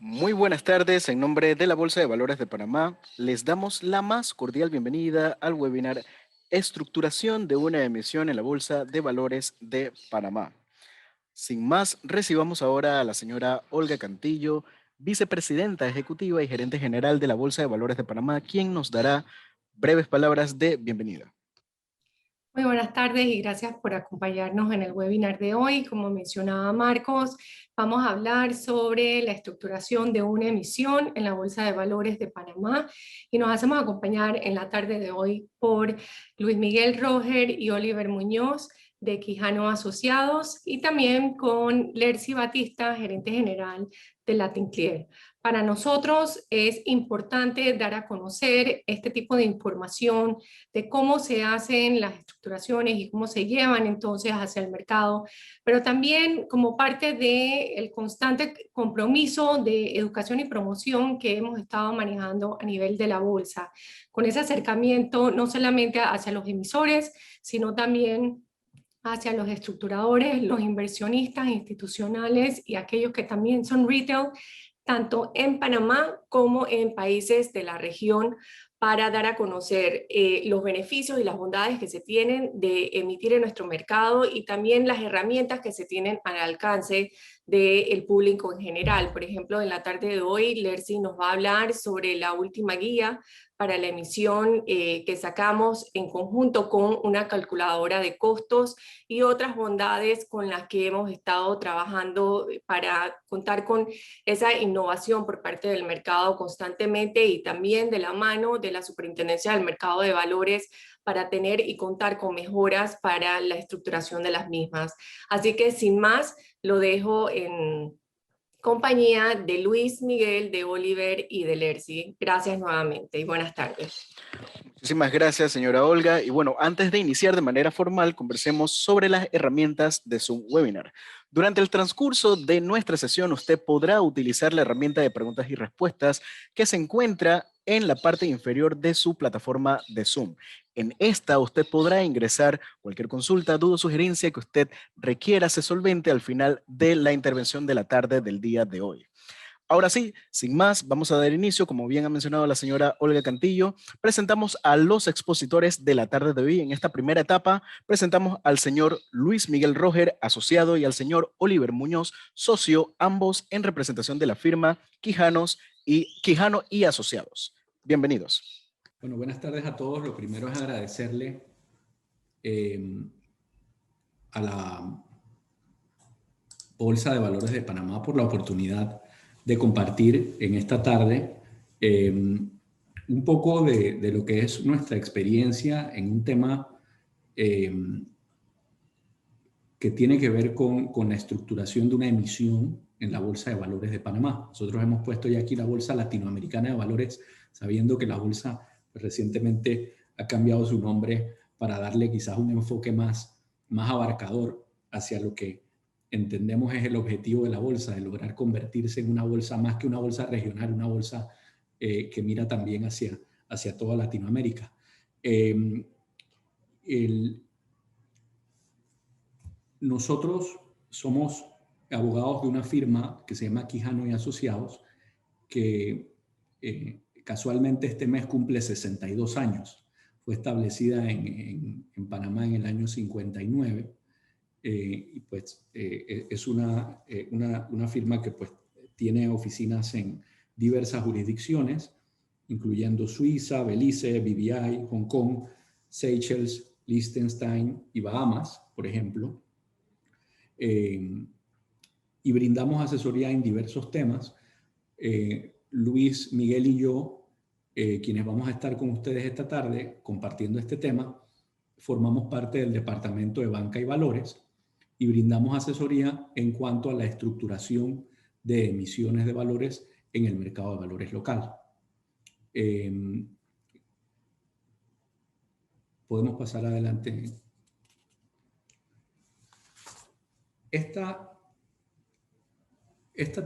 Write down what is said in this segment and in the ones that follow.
Muy buenas tardes. En nombre de la Bolsa de Valores de Panamá, les damos la más cordial bienvenida al webinar Estructuración de una emisión en la Bolsa de Valores de Panamá. Sin más, recibamos ahora a la señora Olga Cantillo, vicepresidenta ejecutiva y gerente general de la Bolsa de Valores de Panamá, quien nos dará breves palabras de bienvenida. Muy buenas tardes y gracias por acompañarnos en el webinar de hoy. Como mencionaba Marcos, vamos a hablar sobre la estructuración de una emisión en la Bolsa de Valores de Panamá y nos hacemos acompañar en la tarde de hoy por Luis Miguel Roger y Oliver Muñoz de Quijano Asociados y también con Lercy Batista, gerente general de LatinClear. Para nosotros es importante dar a conocer este tipo de información de cómo se hacen las estructuraciones y cómo se llevan entonces hacia el mercado, pero también como parte del constante compromiso de educación y promoción que hemos estado manejando a nivel de la bolsa, con ese acercamiento no solamente hacia los emisores, sino también hacia los estructuradores, los inversionistas institucionales y aquellos que también son retail, tanto en Panamá como en países de la región, para dar a conocer los beneficios y las bondades que se tienen de emitir en nuestro mercado y también las herramientas que se tienen al alcance del público en general. Por ejemplo, en la tarde de hoy, Lercy nos va a hablar sobre la última guía para la emisión que sacamos en conjunto con una calculadora de costos y otras bondades con las que hemos estado trabajando para contar con esa innovación por parte del mercado constantemente y también de la mano de la Superintendencia del Mercado de Valores para tener y contar con mejoras para la estructuración de las mismas. Así que sin más, lo dejo en compañía de Luis Miguel, de Oliver y de Lercy. Gracias nuevamente y buenas tardes. Muchísimas gracias, señora Olga. Y bueno, antes de iniciar de manera formal, conversemos sobre las herramientas de su webinar. Durante el transcurso de nuestra sesión, usted podrá utilizar la herramienta de preguntas y respuestas que se encuentra en la parte inferior de su plataforma de Zoom. En esta, usted podrá ingresar cualquier consulta, duda o sugerencia que usted requiera se solvente al final de la intervención de la tarde del día de hoy. Ahora sí, sin más, vamos a dar inicio. Como bien ha mencionado la señora Olga Cantillo, presentamos a los expositores de la tarde de hoy. En esta primera etapa, presentamos al señor Luis Miguel Roger, asociado, y al señor Oliver Muñoz, socio, ambos en representación de la firma Quijano y Asociados. Bienvenidos. Bueno, buenas tardes a todos. Lo primero es agradecerle a la Bolsa de Valores de Panamá por la oportunidad de compartir en esta tarde un poco de lo que es nuestra experiencia en un tema que tiene que ver con la estructuración de una emisión en la Bolsa de Valores de Panamá. Nosotros hemos puesto ya aquí la Bolsa Latinoamericana de Valores, sabiendo que la bolsa recientemente ha cambiado su nombre para darle quizás un enfoque más abarcador hacia lo que entendemos es el objetivo de la bolsa, de lograr convertirse en una bolsa más que una bolsa regional, una bolsa que mira también hacia toda Latinoamérica. Nosotros somos abogados de una firma que se llama Quijano y Asociados, que casualmente este mes cumple 62 años. Fue establecida en Panamá en el año 59. Y pues es una firma que pues tiene oficinas en diversas jurisdicciones, incluyendo Suiza, Belice, BVI, Hong Kong, Seychelles, Liechtenstein y Bahamas, por ejemplo. Y brindamos asesoría en diversos temas. Luis, Miguel y yo, quienes vamos a estar con ustedes esta tarde compartiendo este tema, formamos parte del Departamento de Banca y Valores y brindamos asesoría en cuanto a la estructuración de emisiones de valores en el mercado de valores local. Podemos pasar adelante. Esta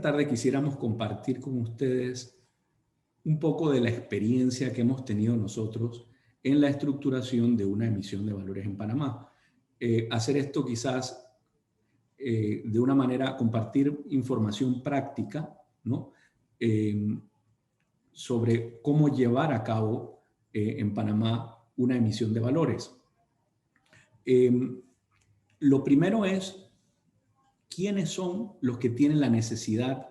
tarde quisiéramos compartir con ustedes un poco de la experiencia que hemos tenido nosotros en la estructuración de una emisión de valores en Panamá. Hacer esto quizás de una manera, compartir información práctica, ¿no? sobre cómo llevar a cabo en Panamá una emisión de valores. Lo primero es, ¿quiénes son los que tienen la necesidad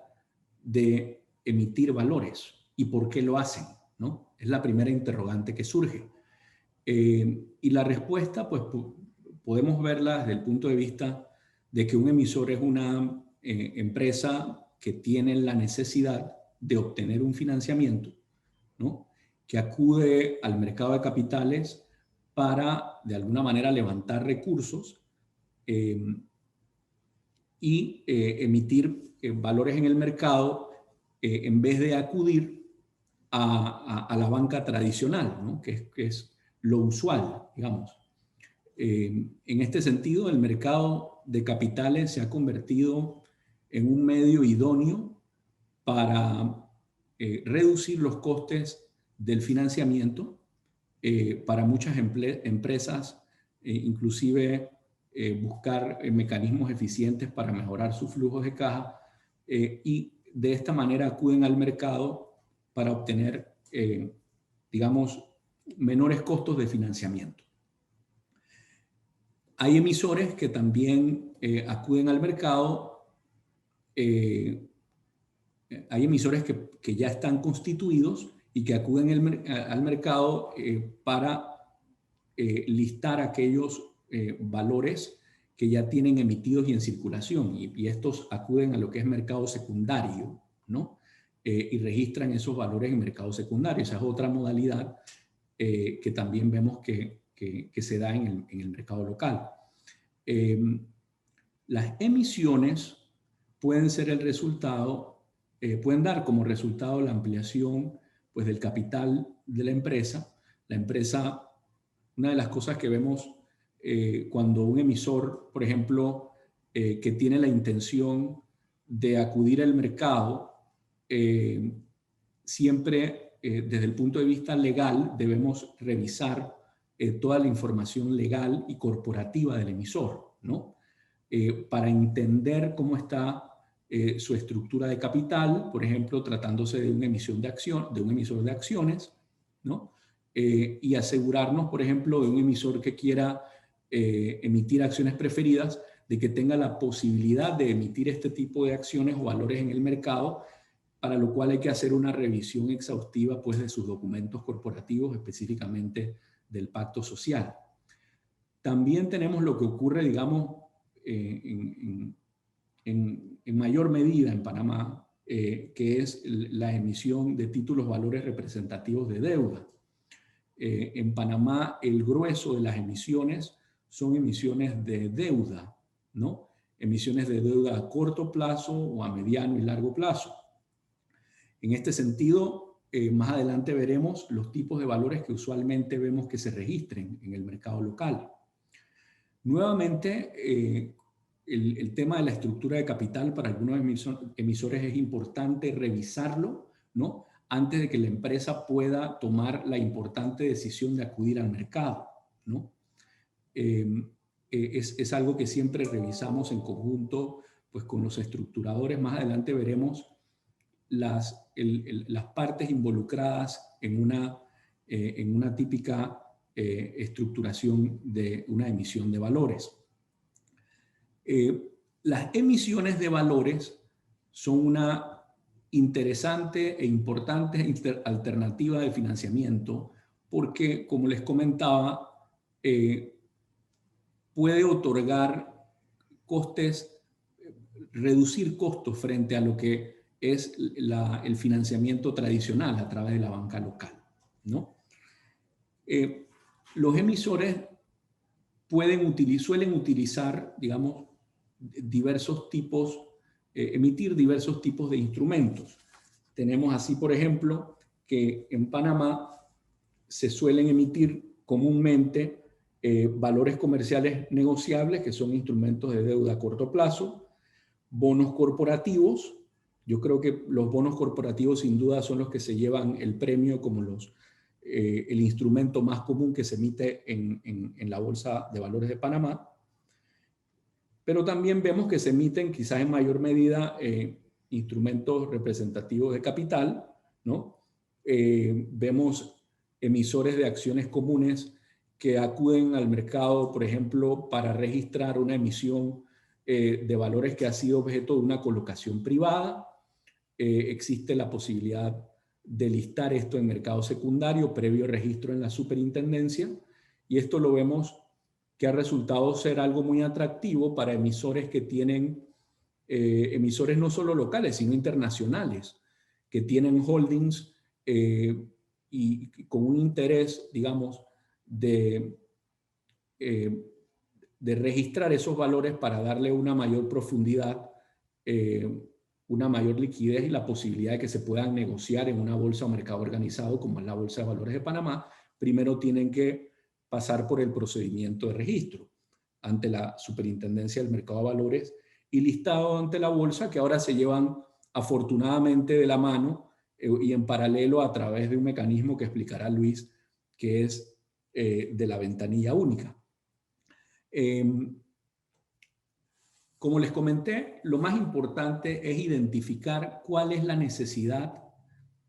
de emitir valores y por qué lo hacen? ¿No? Es la primera interrogante que surge. Y la respuesta, pues, podemos verla desde el punto de vista de que un emisor es una empresa que tiene la necesidad de obtener un financiamiento, ¿no? Que acude al mercado de capitales para, de alguna manera, levantar recursos y emitir valores en el mercado en vez de acudir a la banca tradicional, ¿no? que es lo usual, digamos. En este sentido, el mercado de capitales se ha convertido en un medio idóneo para reducir los costes del financiamiento para muchas empresas, inclusive buscar mecanismos eficientes para mejorar sus flujos de caja y de esta manera acuden al mercado para obtener, digamos, menores costos de financiamiento. Hay emisores que también acuden al mercado, hay emisores que ya están constituidos y que acuden al mercado para listar aquellos valores que ya tienen emitidos y en circulación, y estos acuden a lo que es mercado secundario, ¿no? Y registran esos valores en mercado secundario. Esa es otra modalidad que también vemos que se da en el mercado local. Las emisiones pueden ser el resultado, pueden dar como resultado la ampliación, pues, del capital de la empresa. La empresa, una de las cosas que vemos cuando un emisor, por ejemplo, que tiene la intención de acudir al mercado, siempre desde el punto de vista legal debemos revisar toda la información legal y corporativa del emisor, ¿no? Para entender cómo está su estructura de capital, por ejemplo, tratándose de una emisión de de un emisor de acciones, ¿no? Y asegurarnos, por ejemplo, de un emisor que quiera emitir acciones preferidas, de que tenga la posibilidad de emitir este tipo de acciones o valores en el mercado, para lo cual hay que hacer una revisión exhaustiva, pues, de sus documentos corporativos, específicamente del pacto social. También tenemos lo que ocurre, digamos, en mayor medida en Panamá, que es la emisión de títulos valores representativos de deuda. En Panamá, el grueso de las emisiones son emisiones de deuda, ¿no? Emisiones de deuda a corto plazo o a mediano y largo plazo. En este sentido, más adelante veremos los tipos de valores que usualmente vemos que se registren en el mercado local. Nuevamente, el tema de la estructura de capital para algunos emisores es importante revisarlo, ¿no? Antes de que la empresa pueda tomar la importante decisión de acudir al mercado, ¿no? Es algo que siempre revisamos en conjunto, pues, con los estructuradores. Más adelante veremos las partes involucradas en una típica estructuración de una emisión de valores. Las emisiones de valores son una interesante e importante alternativa de financiamiento porque, como les comentaba, puede otorgar costes, reducir costos frente a lo que es el financiamiento tradicional a través de la banca local, ¿no? Los emisores suelen utilizar, digamos, emitir diversos tipos de instrumentos. Tenemos así, por ejemplo, que en Panamá se suelen emitir comúnmente valores comerciales negociables, que son instrumentos de deuda a corto plazo, bonos corporativos. Yo creo que los bonos corporativos sin duda son los que se llevan el premio como el instrumento más común que se emite en la Bolsa de Valores de Panamá. Pero también vemos que se emiten quizás en mayor medida instrumentos representativos de capital, ¿no? Vemos emisores de acciones comunes que acuden al mercado, por ejemplo, para registrar una emisión de valores que ha sido objeto de una colocación privada. Existe la posibilidad de listar esto en mercado secundario previo registro en la superintendencia, y esto lo vemos que ha resultado ser algo muy atractivo para emisores que tienen, emisores no solo locales, sino internacionales, que tienen holdings y con un interés, digamos, de registrar esos valores para darle una mayor profundidad, una mayor liquidez y la posibilidad de que se puedan negociar en una bolsa o mercado organizado como es la Bolsa de Valores de Panamá. Primero tienen que pasar por el procedimiento de registro ante la Superintendencia del Mercado de Valores y listado ante la bolsa, que ahora se llevan afortunadamente de la mano y en paralelo a través de un mecanismo que explicará Luis, que es de la ventanilla única. Como les comenté, lo más importante es identificar cuál es la necesidad,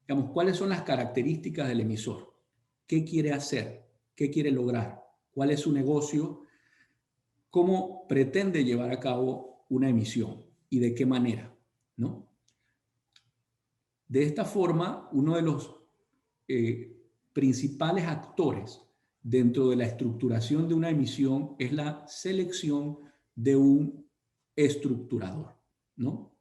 digamos, cuáles son las características del emisor, qué quiere hacer, qué quiere lograr, cuál es su negocio, cómo pretende llevar a cabo una emisión y de qué manera, ¿no? De esta forma, uno de los principales actores dentro de la estructuración de una emisión es la selección de un estructurador, ¿no?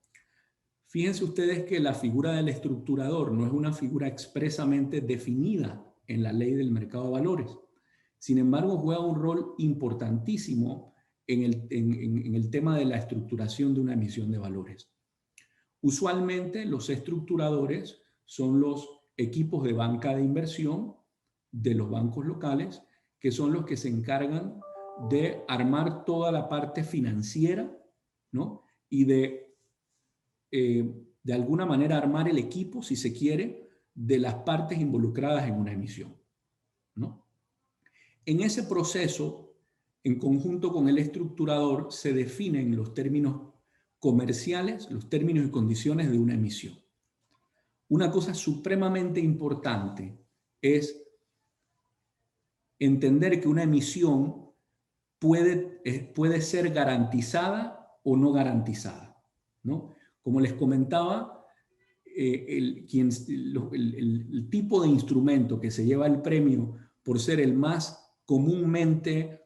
Fíjense ustedes que la figura del estructurador no es una figura expresamente definida en la ley del mercado de valores. Sin embargo, juega un rol importantísimo en el tema de la estructuración de una emisión de valores. Usualmente los estructuradores son los equipos de banca de inversión de los bancos locales, que son los que se encargan de armar toda la parte financiera, ¿no? Y de alguna manera armar el equipo, si se quiere, de las partes involucradas en una emisión, ¿no? En ese proceso, en conjunto con el estructurador, se definen los términos comerciales, los términos y condiciones de una emisión. Una cosa supremamente importante es entender que una emisión puede ser garantizada o no garantizada, ¿no? Como les comentaba, el tipo de instrumento que se lleva el premio por ser el más comúnmente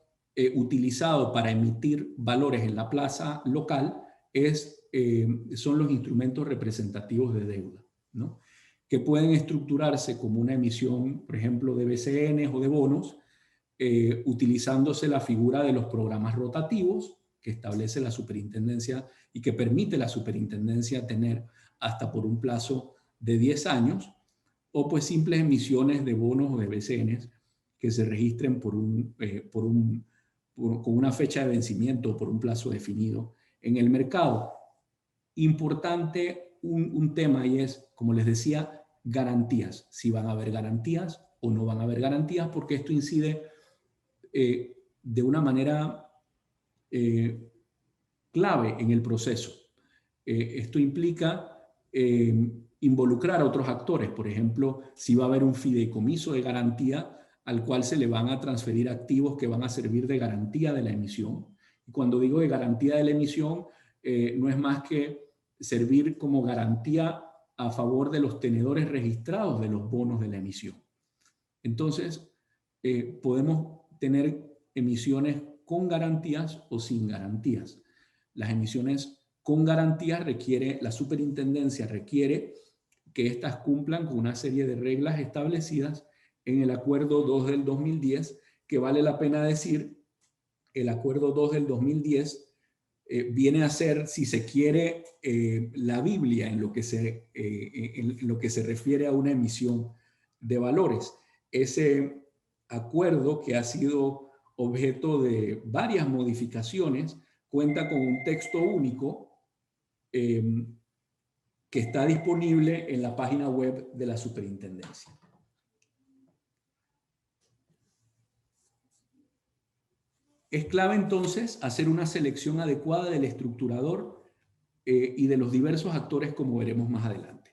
utilizado para emitir valores en la plaza local son los instrumentos representativos de deuda, ¿no? Que pueden estructurarse como una emisión, por ejemplo, de BCNs o de bonos, utilizándose la figura de los programas rotativos que establece la superintendencia y que permite la superintendencia tener hasta por un plazo de 10 años, o pues simples emisiones de bonos o de BCNs que se registren con una fecha de vencimiento o por un plazo definido en el mercado. Importante un tema, y es, como les decía, garantías. Si van a haber garantías o no van a haber garantías, porque esto incide de una manera clave en el proceso. Esto implica involucrar a otros actores. Por ejemplo, si va a haber un fideicomiso de garantía al cual se le van a transferir activos que van a servir de garantía de la emisión. Y cuando digo de garantía de la emisión, no es más que servir como garantía a favor de los tenedores registrados de los bonos de la emisión. Entonces, podemos tener emisiones con garantías o sin garantías. Las emisiones con garantías la superintendencia requiere que éstas cumplan con una serie de reglas establecidas en el Acuerdo 2 del 2010, que vale la pena decir, el Acuerdo 2 del 2010 viene a ser, si se quiere, la Biblia en lo que se refiere a una emisión de valores. Ese acuerdo, que ha sido objeto de varias modificaciones, cuenta con un texto único que está disponible en la página web de la superintendencia. Es clave entonces hacer una selección adecuada del estructurador y de los diversos actores, como veremos más adelante.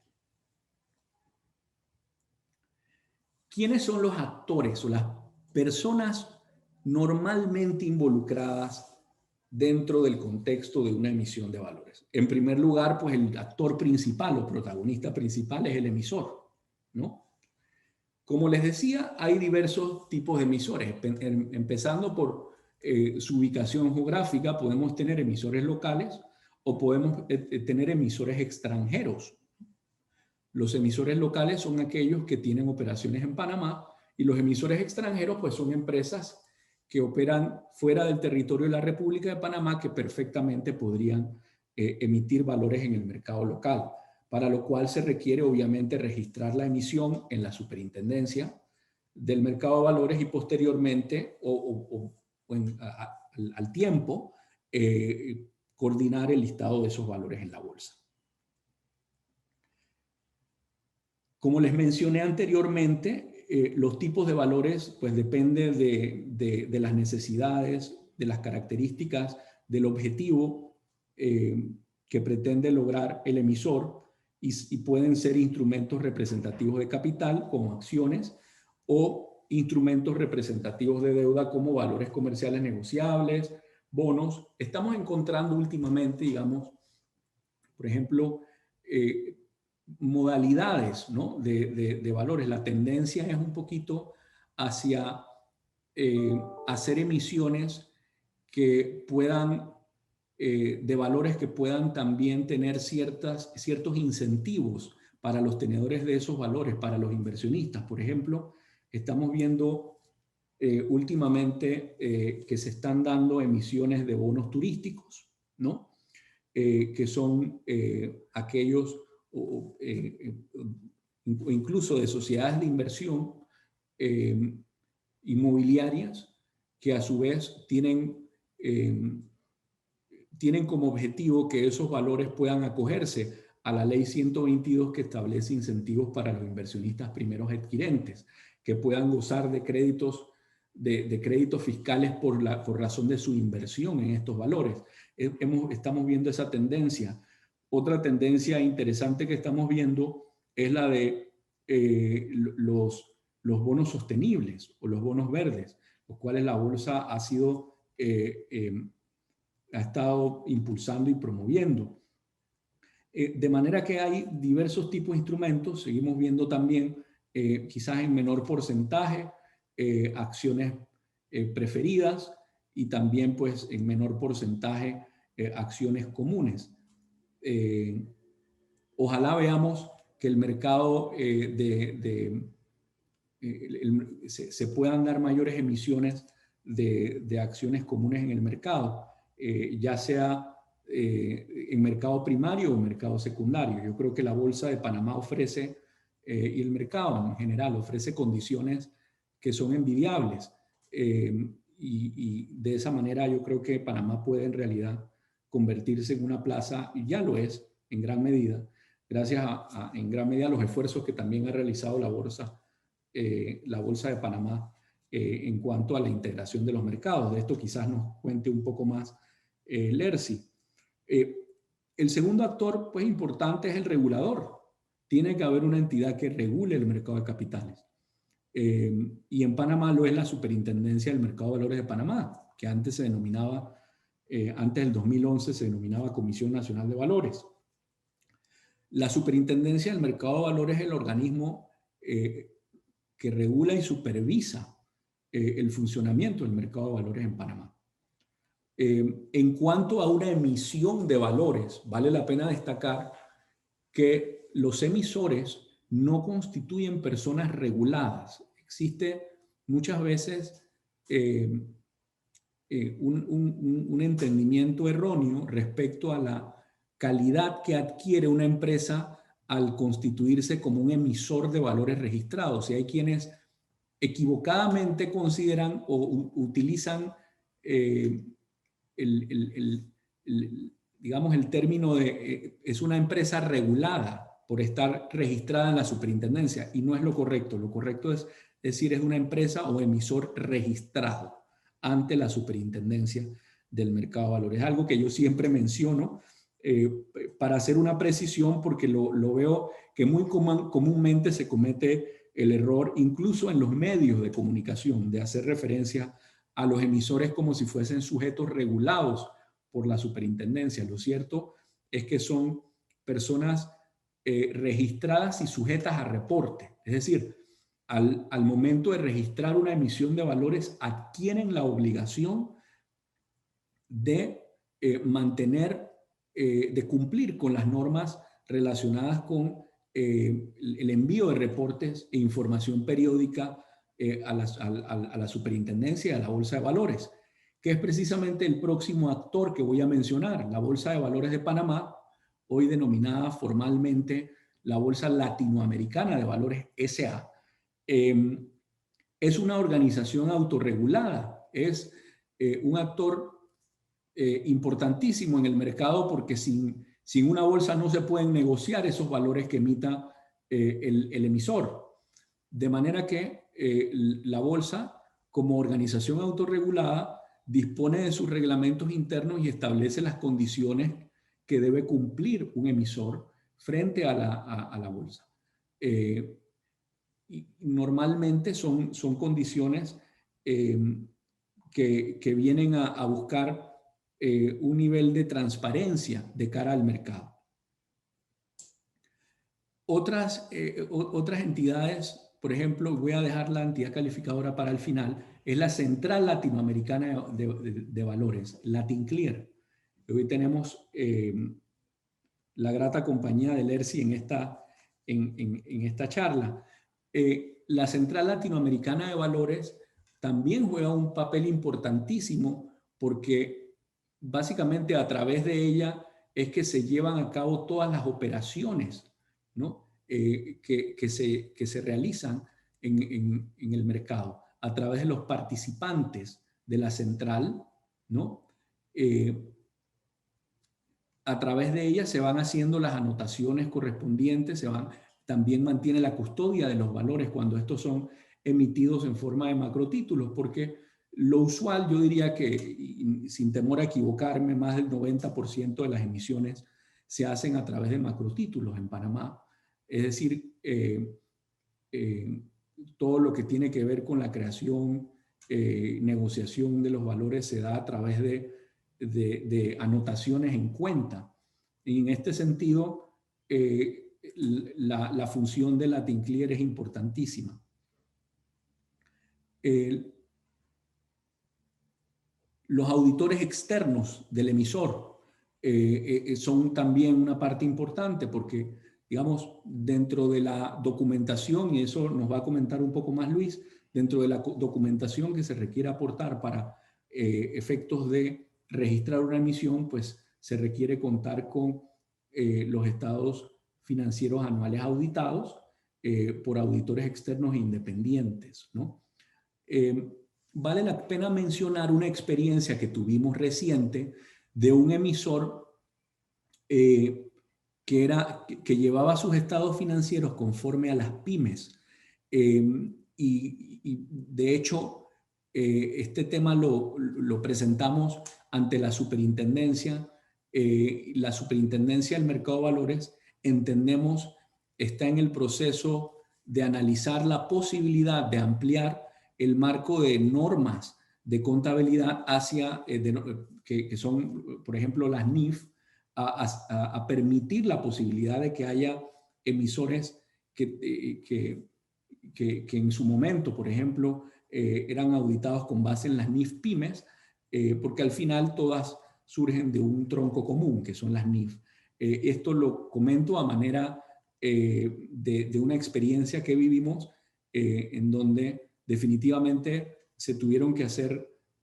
¿Quiénes son los actores o las personas normalmente involucradas dentro del contexto de una emisión de valores? En primer lugar, pues el actor principal o protagonista principal es el emisor, ¿no? Como les decía, hay diversos tipos de emisores, empezando por su ubicación geográfica. Podemos tener emisores locales o podemos tener emisores extranjeros. Los emisores locales son aquellos que tienen operaciones en Panamá, y los emisores extranjeros pues son empresas que operan fuera del territorio de la República de Panamá, que perfectamente podrían emitir valores en el mercado local, para lo cual se requiere obviamente registrar la emisión en la Superintendencia del Mercado de Valores y posteriormente al tiempo coordinar el listado de esos valores en la bolsa. Como les mencioné anteriormente, los tipos de valores pues dependen de las necesidades, de las características, del objetivo que pretende lograr el emisor, y pueden ser instrumentos representativos de capital como acciones, o instrumentos representativos de deuda como valores comerciales negociables, bonos. Estamos encontrando últimamente, digamos, por ejemplo, modalidades, ¿no?, de valores. La tendencia es un poquito hacia hacer emisiones que puedan, de valores que puedan también tener ciertos incentivos para los tenedores de esos valores, para los inversionistas. Por ejemplo, estamos viendo últimamente que se están dando emisiones de bonos turísticos, ¿no? Que son aquellos, o incluso de sociedades de inversión inmobiliarias, que a su vez tienen como objetivo que esos valores puedan acogerse a la ley 122, que establece incentivos para los inversionistas primeros adquirentes, que puedan gozar de créditos, de créditos fiscales por razón de su inversión en estos valores. Estamos viendo esa tendencia. Otra tendencia interesante que estamos viendo es la de los bonos sostenibles o los bonos verdes, los cuales la bolsa ha estado impulsando y promoviendo. De manera que hay diversos tipos de instrumentos. Seguimos viendo también, quizás en menor porcentaje, acciones preferidas, y también pues en menor porcentaje acciones comunes. Ojalá veamos que el mercado se puedan dar mayores emisiones de acciones comunes en el mercado, ya sea en mercado primario o en mercado secundario. Yo creo que la Bolsa de Panamá ofrece, y el mercado en general, ofrece condiciones que son envidiables, y de esa manera yo creo que Panamá puede en realidad convertirse en una plaza, y ya lo es en gran medida, gracias en gran medida a los esfuerzos que también ha realizado la Bolsa de Panamá en cuanto a la integración de los mercados. De esto quizás nos cuente un poco más Lercy. El segundo actor pues importante es el regulador. Tiene que haber una entidad que regule el mercado de capitales. Y en Panamá lo es la Superintendencia del Mercado de Valores de Panamá, que antes se denominaba, antes del 2011 se denominaba Comisión Nacional de Valores. La Superintendencia del Mercado de Valores es el organismo que regula y supervisa el funcionamiento del mercado de valores en Panamá. En cuanto a una emisión de valores, vale la pena destacar que los emisores no constituyen personas reguladas. Existe muchas veces un entendimiento erróneo respecto a la calidad que adquiere una empresa al constituirse como un emisor de valores registrados. Y hay quienes equivocadamente consideran o utilizan digamos, el término de es una empresa regulada por estar registrada en la superintendencia, y no es lo correcto. Lo correcto es decir, es una empresa o emisor registrado ante la superintendencia del mercado de valores. Es algo que yo siempre menciono para hacer una precisión, porque lo veo que muy comúnmente se comete el error, incluso en los medios de comunicación, de hacer referencia a los emisores como si fuesen sujetos regulados por la superintendencia. Lo cierto es que son personas registradas y sujetas a reporte. Es decir, al momento de registrar una emisión de valores, adquieren la obligación de mantener, de cumplir con las normas relacionadas con el envío de reportes e información periódica a la superintendencia y a la Bolsa de Valores, que es precisamente el próximo actor que voy a mencionar, la Bolsa de Valores de Panamá, hoy denominada formalmente la Bolsa Latinoamericana de Valores S.A. Es una organización autorregulada, es un actor importantísimo en el mercado, porque sin una bolsa no se pueden negociar esos valores que emita el emisor. De manera que la bolsa, como organización autorregulada, dispone de sus reglamentos internos y establece las condiciones que debe cumplir un emisor frente a la bolsa. Y normalmente son condiciones que vienen a buscar un nivel de transparencia de cara al mercado. Otras entidades, por ejemplo, voy a dejar la entidad calificadora para el final, es la Central Latinoamericana de Valores, LatinClear. Hoy tenemos la grata compañía de Lercy en esta charla. La Central Latinoamericana de Valores también juega un papel importantísimo, porque básicamente a través de ella es que se llevan a cabo todas las operaciones, ¿no? que se realizan en el mercado a través de los participantes de la central, ¿no? A través de ella se van haciendo las anotaciones correspondientes, también mantiene la custodia de los valores cuando estos son emitidos en forma de macrotítulos, porque lo usual, yo diría que, sin temor a equivocarme, más del 90% de las emisiones se hacen a través de macrotítulos en Panamá. Es decir, todo lo que tiene que ver con la creación, negociación de los valores se da a través de anotaciones en cuenta. Y en este sentido, la función de LatinClear es importantísima. Los auditores externos del emisor son también una parte importante, porque, digamos, dentro de la documentación, y eso nos va a comentar un poco más Luis, dentro de la documentación que se requiere aportar para efectos de registrar una emisión, pues se requiere contar con los estados financieros anuales auditados por auditores externos e independientes, ¿no? Vale la pena mencionar una experiencia que tuvimos reciente de un emisor que llevaba sus estados financieros conforme a las pymes. Y de hecho, este tema lo presentamos ante la superintendencia. La superintendencia del mercado de valores, entendemos, está en el proceso de analizar la posibilidad de ampliar el marco de normas de contabilidad hacia, que son, por ejemplo, las NIF, a permitir la posibilidad de que haya emisores que en su momento, por ejemplo, eran auditados con base en las NIF pymes, porque al final todas surgen de un tronco común, que son las NIF. Esto lo comento a manera de una experiencia que vivimos en donde definitivamente se tuvieron que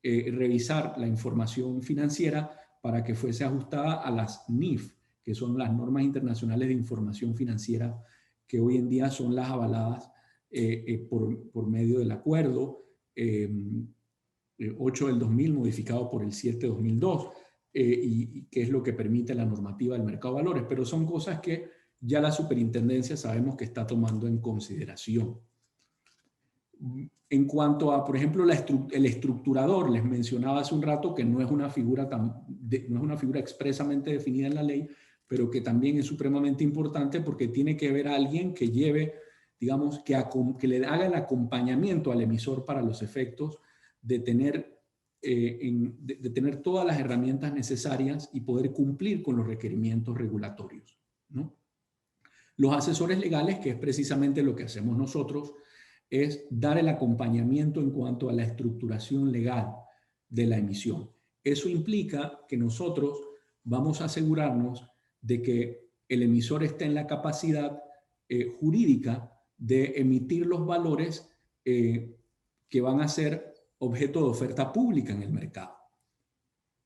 revisar la información financiera para que fuese ajustada a las NIF, que son las normas internacionales de información financiera, que hoy en día son las avaladas por medio del acuerdo 8 del 2000, modificado por el 7 del 2002, y que es lo que permite la normativa del mercado de valores. Pero son cosas que ya la superintendencia sabemos que está tomando en consideración. En cuanto a, por ejemplo, el estructurador, les mencionaba hace un rato que no es una figura no es una figura expresamente definida en la ley, pero que también es supremamente importante porque tiene que haber alguien que lleve, digamos, que le haga el acompañamiento al emisor para los efectos de tener, de tener todas las herramientas necesarias y poder cumplir con los requerimientos regulatorios, ¿no? Los asesores legales, que es precisamente lo que hacemos nosotros, es dar el acompañamiento en cuanto a la estructuración legal de la emisión. Eso implica que nosotros vamos a asegurarnos de que el emisor esté en la capacidad jurídica de emitir los valores que van a ser objeto de oferta pública en el mercado.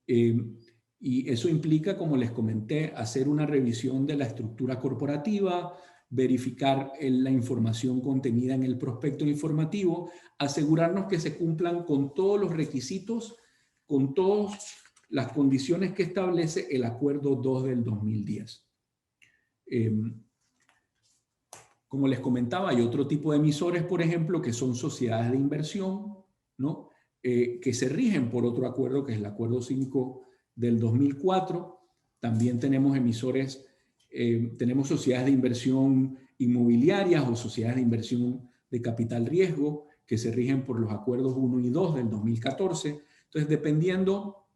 Y eso implica, como les comenté, hacer una revisión de la estructura corporativa, verificar la información contenida en el prospecto informativo, asegurarnos que se cumplan con todos los requisitos, con todas las condiciones que establece el Acuerdo 2 del 2010. Como les comentaba, hay otro tipo de emisores, por ejemplo, que son sociedades de inversión, ¿no? Que se rigen por otro acuerdo, que es el Acuerdo 5 del 2004. También tenemos emisores, tenemos sociedades de inversión inmobiliarias o sociedades de inversión de capital riesgo que se rigen por los acuerdos 1 y 2 del 2014. Entonces, dependiendo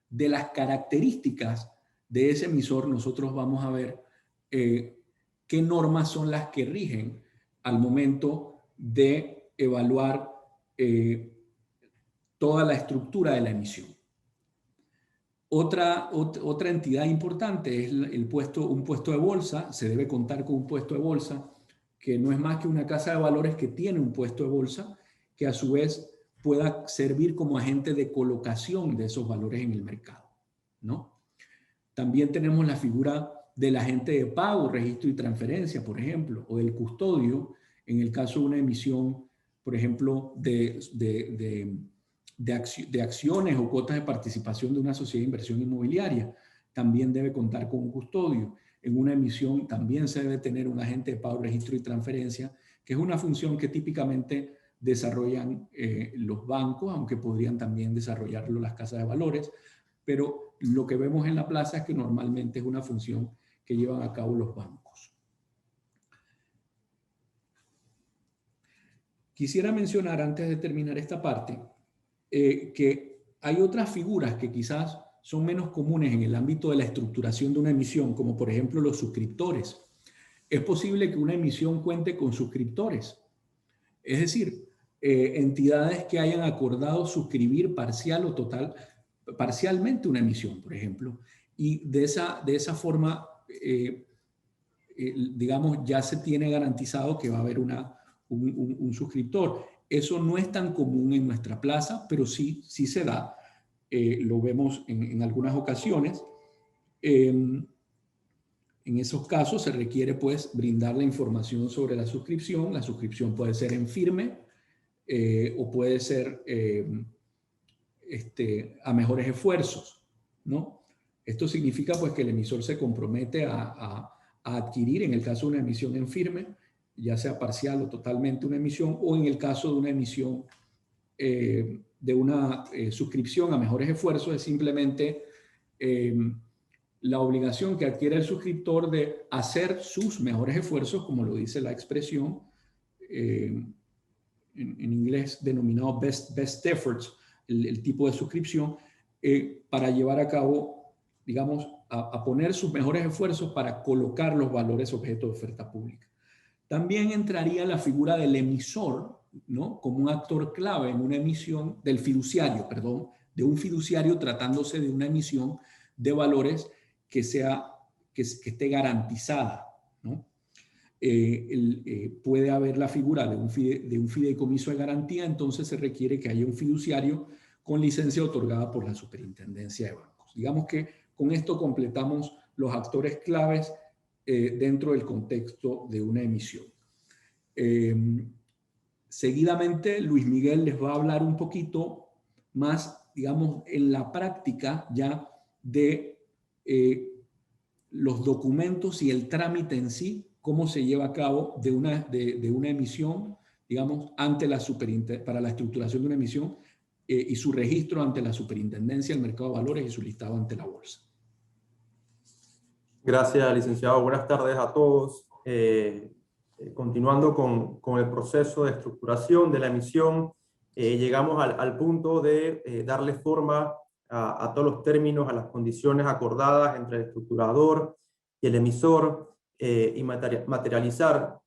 de las características de ese emisor, nosotros vamos a ver qué normas son las que rigen al momento de evaluar toda la estructura de la emisión. Otra entidad importante es un puesto de bolsa. Se debe contar con un puesto de bolsa que no es más que una casa de valores que tiene un puesto de bolsa que a su vez pueda servir como agente de colocación de esos valores en el mercado, ¿no? También tenemos la figura del agente de pago, registro y transferencia, por ejemplo, o del custodio en el caso de una emisión, por ejemplo, de acciones o cuotas de participación de una sociedad de inversión inmobiliaria. También debe contar con un custodio. En una emisión también se debe tener un agente de pago, registro y transferencia, que es una función que típicamente desarrollan los bancos, aunque podrían también desarrollarlo las casas de valores, pero lo que vemos en la plaza es que normalmente es una función que llevan a cabo los bancos. Quisiera mencionar, antes de terminar esta parte, que hay otras figuras que quizás son menos comunes en el ámbito de la estructuración de una emisión, como por ejemplo los suscriptores. Es posible que una emisión cuente con suscriptores, es decir, entidades que hayan acordado suscribir parcial o parcialmente una emisión, por ejemplo, y de esa forma, digamos, ya se tiene garantizado que va a haber un suscriptor. Eso no es tan común en nuestra plaza, pero sí se da. Lo vemos en algunas ocasiones. En esos casos se requiere pues brindar la información sobre la suscripción. La suscripción puede ser en firme o puede ser a mejores esfuerzos, ¿no? Esto significa pues que el emisor se compromete a adquirir, en el caso de una emisión en firme, ya sea parcial o totalmente una emisión, o en el caso de una emisión de una suscripción a mejores esfuerzos, es simplemente la obligación que adquiere el suscriptor de hacer sus mejores esfuerzos, como lo dice la expresión en inglés denominado best efforts, el tipo de suscripción, para llevar a cabo, digamos, a poner sus mejores esfuerzos para colocar los valores objeto de oferta pública. También entraría la figura del emisor, ¿no? Como un actor clave en una emisión, del fiduciario, perdón, de un fiduciario tratándose de una emisión de valores que esté garantizada, ¿no? Puede haber la figura de un fideicomiso de garantía, entonces se requiere que haya un fiduciario con licencia otorgada por la Superintendencia de Bancos. Digamos que con esto completamos los actores claves dentro del contexto de una emisión. Seguidamente, Luis Miguel les va a hablar un poquito más, digamos, en la práctica ya de los documentos y el trámite en sí, cómo se lleva a cabo de una emisión, digamos, para la estructuración de una emisión y su registro ante la Superintendencia del Mercado de Valores y su listado ante la bolsa. Gracias, licenciado. Buenas tardes a todos. Continuando con el proceso de estructuración de la emisión, llegamos al punto de darle forma a todos los términos, a las condiciones acordadas entre el estructurador y el emisor y materializar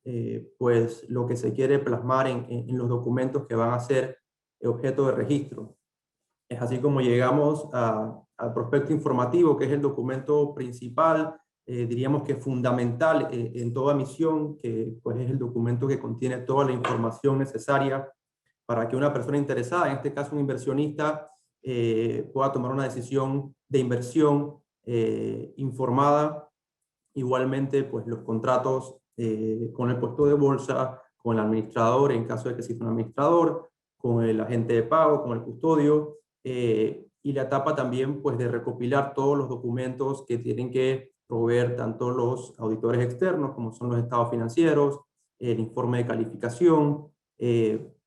pues, lo que se quiere plasmar en los documentos que van a ser objeto de registro. Es así como llegamos al prospecto informativo, que es el documento principal, diríamos que fundamental en toda emisión, que pues es el documento que contiene toda la información necesaria para que una persona interesada, en este caso un inversionista, pueda tomar una decisión de inversión informada. Igualmente, pues los contratos con el puesto de bolsa, con el administrador, en caso de que exista un administrador, con el agente de pago, con el custodio, y la etapa también pues de recopilar todos los documentos que tienen que proveer tanto los auditores externos como son los estados financieros, el informe de calificación,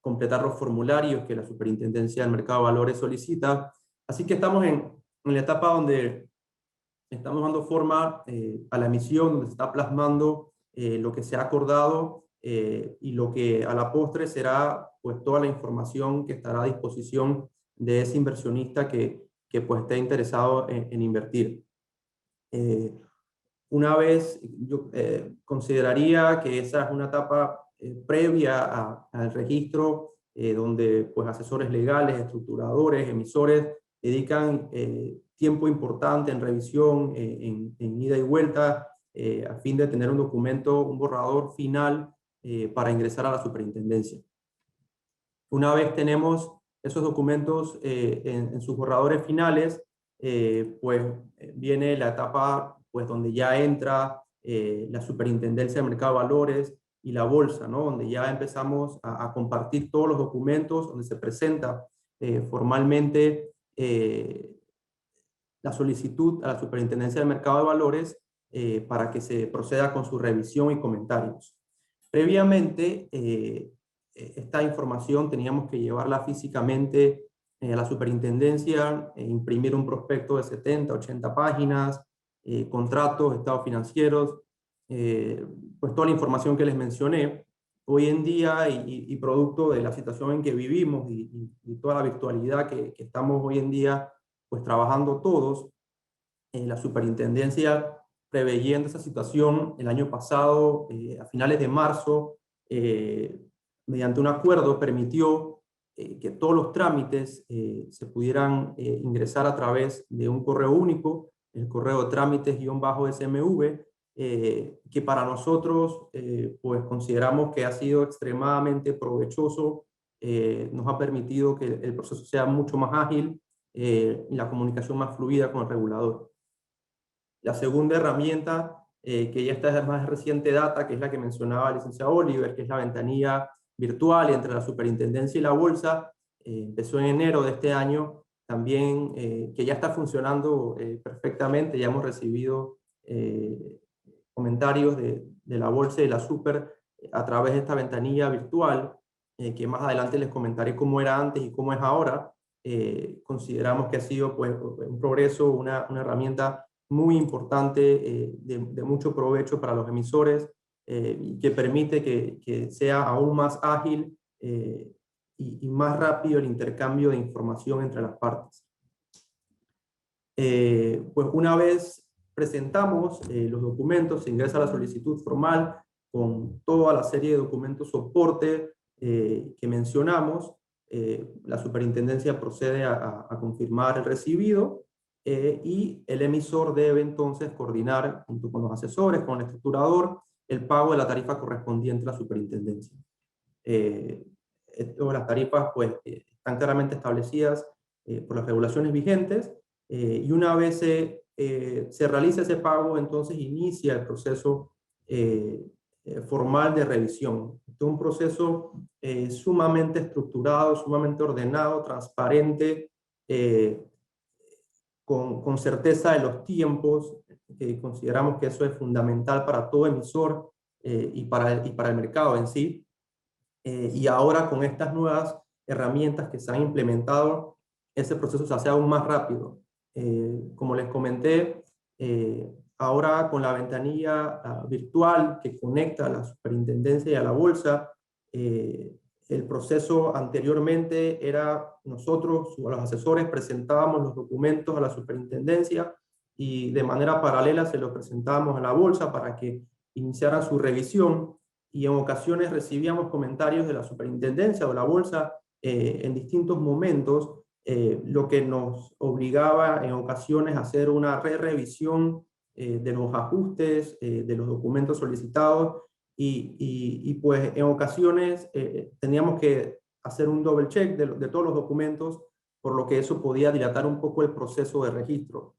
completar los formularios que la Superintendencia del Mercado de Valores solicita. Así que estamos en la etapa donde estamos dando forma a la emisión, donde se está plasmando lo que se ha acordado y lo que a la postre será pues toda la información que estará a disposición de ese inversionista que pues esté interesado en invertir. Una vez, yo consideraría que esa es una etapa previa al registro, donde pues asesores legales, estructuradores, emisores dedican tiempo importante en revisión, en ida y vuelta, a fin de tener un documento, un borrador final para ingresar a la superintendencia. Una vez tenemos esos documentos en sus borradores finales, pues viene la etapa pues, donde ya entra la Superintendencia del Mercado de Valores y la Bolsa, ¿no? Donde ya empezamos a compartir todos los documentos, donde se presenta formalmente la solicitud a la Superintendencia del Mercado de Valores para que se proceda con su revisión y comentarios. Previamente, esta información teníamos que llevarla físicamente a la superintendencia, imprimir un prospecto de 70, 80 páginas, contratos, estados financieros, pues toda la información que les mencioné. Hoy en día, y producto de la situación en que vivimos y toda la virtualidad que estamos hoy en día pues trabajando todos, la superintendencia, preveyendo esa situación el año pasado, a finales de marzo, mediante un acuerdo permitió que todos los trámites se pudieran ingresar a través de un correo único, el correo de trámites-smv, que para nosotros pues consideramos que ha sido extremadamente provechoso, nos ha permitido que el proceso sea mucho más ágil y la comunicación más fluida con el regulador. La segunda herramienta, que ya está de más reciente data, que es la que mencionaba el licenciado Oliver, que es la ventanilla virtual entre la superintendencia y la bolsa, empezó en enero de este año, también que ya está funcionando perfectamente. Ya hemos recibido comentarios de la bolsa y la super a través de esta ventanilla virtual, que más adelante les comentaré cómo era antes y cómo es ahora. Consideramos que ha sido pues, un progreso, una herramienta muy importante, de mucho provecho para los emisores, y que permite que sea aún más ágil y más rápido el intercambio de información entre las partes. Pues una vez presentamos los documentos, se ingresa la solicitud formal con toda la serie de documentos soporte que mencionamos. La superintendencia procede a confirmar el recibido y el emisor debe entonces coordinar junto con los asesores, con el estructurador, el pago de la tarifa correspondiente a la superintendencia. Las tarifas pues, están claramente establecidas por las regulaciones vigentes, y una vez se realiza ese pago, entonces inicia el proceso formal de revisión. Este es un proceso sumamente estructurado, sumamente ordenado, transparente, con certeza de los tiempos. Consideramos que eso es fundamental para todo emisor y para el mercado en sí. y ahora con estas nuevas herramientas que se han implementado, ese proceso se hace aún más rápido. Como les comenté, ahora con la ventanilla virtual que conecta a la superintendencia y a la bolsa, el proceso anteriormente era nosotros, los asesores, presentábamos los documentos a la superintendencia y de manera paralela se los presentábamos a la bolsa para que iniciaran su revisión, y en ocasiones recibíamos comentarios de la superintendencia o la bolsa en distintos momentos, lo que nos obligaba en ocasiones a hacer una revisión de los ajustes, de los documentos solicitados, y pues en ocasiones teníamos que hacer un double check de todos los documentos, por lo que eso podía dilatar un poco el proceso de registro.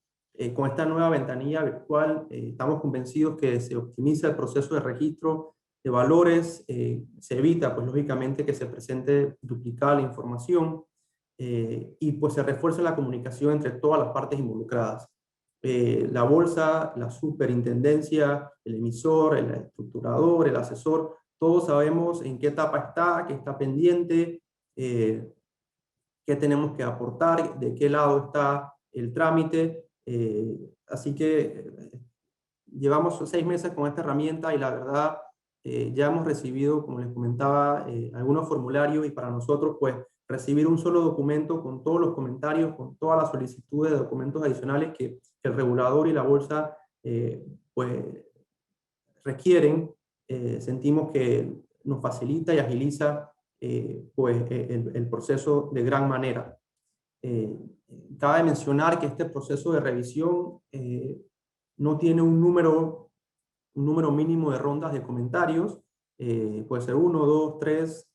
Con esta nueva ventanilla virtual estamos convencidos que se optimiza el proceso de registro de valores, se evita pues lógicamente que se presente duplicada la información, y pues se refuerza la comunicación entre todas las partes involucradas. La bolsa, la superintendencia, el emisor, el estructurador, el asesor, todos sabemos en qué etapa está, qué está pendiente, qué tenemos que aportar, de qué lado está el trámite. Así que llevamos 6 meses con esta herramienta y la verdad ya hemos recibido, como les comentaba, algunos formularios, y para nosotros pues recibir un solo documento con todos los comentarios, con todas las solicitudes de documentos adicionales que el regulador y la bolsa pues requieren, sentimos que nos facilita y agiliza pues el proceso de gran manera. Cabe mencionar que este proceso de revisión no tiene un número mínimo de rondas de comentarios, puede ser 1, 2, 3,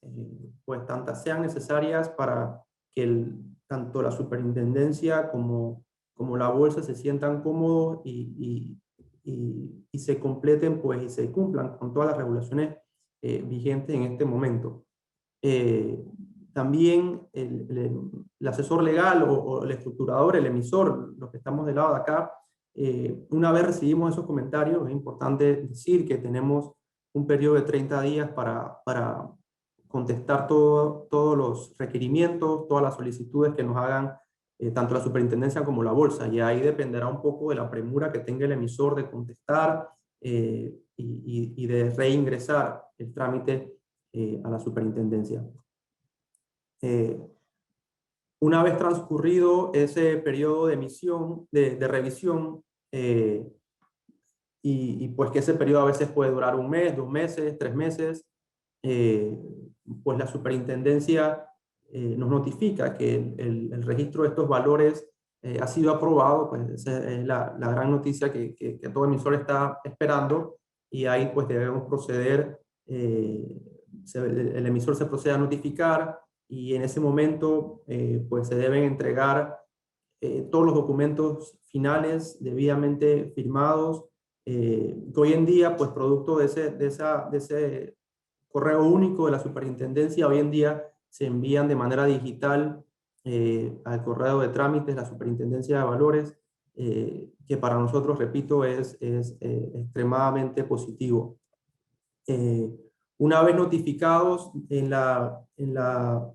pues tantas sean necesarias para que tanto la superintendencia como la bolsa se sientan cómodos y se completen pues, y se cumplan con todas las regulaciones vigentes en este momento. También el asesor legal o el estructurador, el emisor, los que estamos del lado de acá, una vez recibimos esos comentarios, es importante decir que tenemos un periodo de 30 días para contestar todos los requerimientos, todas las solicitudes que nos hagan tanto la superintendencia como la bolsa, y ahí dependerá un poco de la premura que tenga el emisor de contestar y de reingresar el trámite a la superintendencia. Una vez transcurrido ese periodo de emisión, de revisión, y pues que ese periodo a veces puede durar 1 mes, 2 meses, 3 meses, pues la superintendencia nos notifica que el registro de estos valores ha sido aprobado, pues esa es la gran noticia que todo emisor está esperando, y ahí pues debemos proceder, el emisor se procede a notificar, y en ese momento pues se deben entregar todos los documentos finales debidamente firmados, que hoy en día, pues producto de ese correo único de la superintendencia, hoy en día se envían de manera digital al correo de trámites, la superintendencia de valores, que para nosotros, repito, es extremadamente positivo. Una vez notificados en la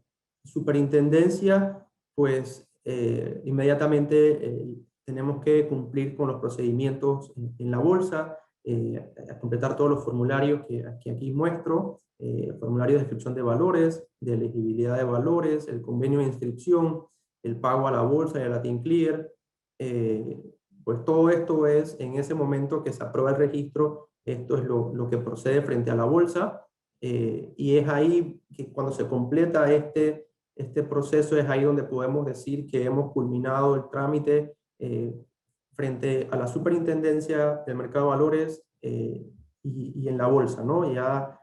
superintendencia, pues inmediatamente tenemos que cumplir con los procedimientos en la bolsa, a completar todos los formularios que aquí muestro, formulario de descripción de valores, de elegibilidad de valores, el convenio de inscripción, el pago a la bolsa y a Latin Clear. Pues todo esto es en ese momento que se aprueba el registro, esto es lo que procede frente a la bolsa, y es ahí que cuando se completa este proceso, es ahí donde podemos decir que hemos culminado el trámite frente a la superintendencia del mercado de valores y en la bolsa, ¿no? Ya,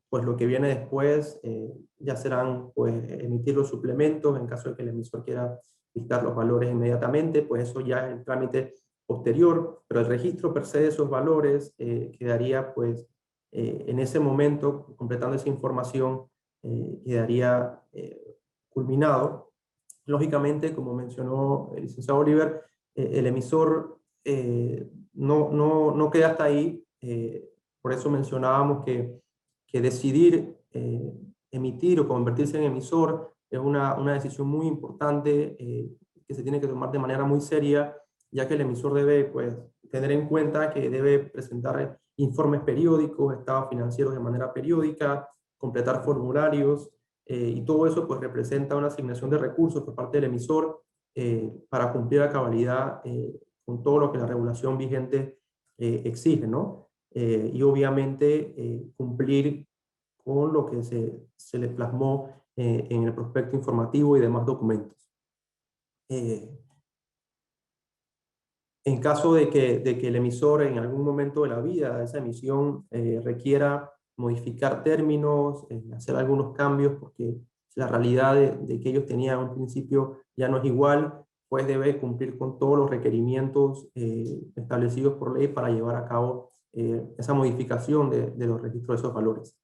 pues lo que viene después ya serán, pues, emitir los suplementos en caso de que el emisor quiera dictar los valores inmediatamente, pues eso ya es el trámite posterior, pero el registro per se de esos valores quedaría, pues, en ese momento, completando esa información, quedaría culminado. Lógicamente, como mencionó el licenciado Oliver, el emisor no queda hasta ahí, por eso mencionábamos que decidir emitir o convertirse en emisor es una decisión muy importante que se tiene que tomar de manera muy seria, ya que el emisor debe pues, tener en cuenta que debe presentar informes periódicos, estados financieros de manera periódica, completar formularios, y todo eso pues, representa una asignación de recursos por parte del emisor para cumplir a cabalidad con todo lo que la regulación vigente exige, ¿no? Y obviamente cumplir con lo que se le plasmó en el prospecto informativo y demás documentos. En caso de que el emisor en algún momento de la vida de esa emisión requiera modificar términos, hacer algunos cambios, porque la realidad de que ellos tenían en un principio ya no es igual, pues debe cumplir con todos los requerimientos establecidos por ley para llevar a cabo esa modificación de los registros de esos valores.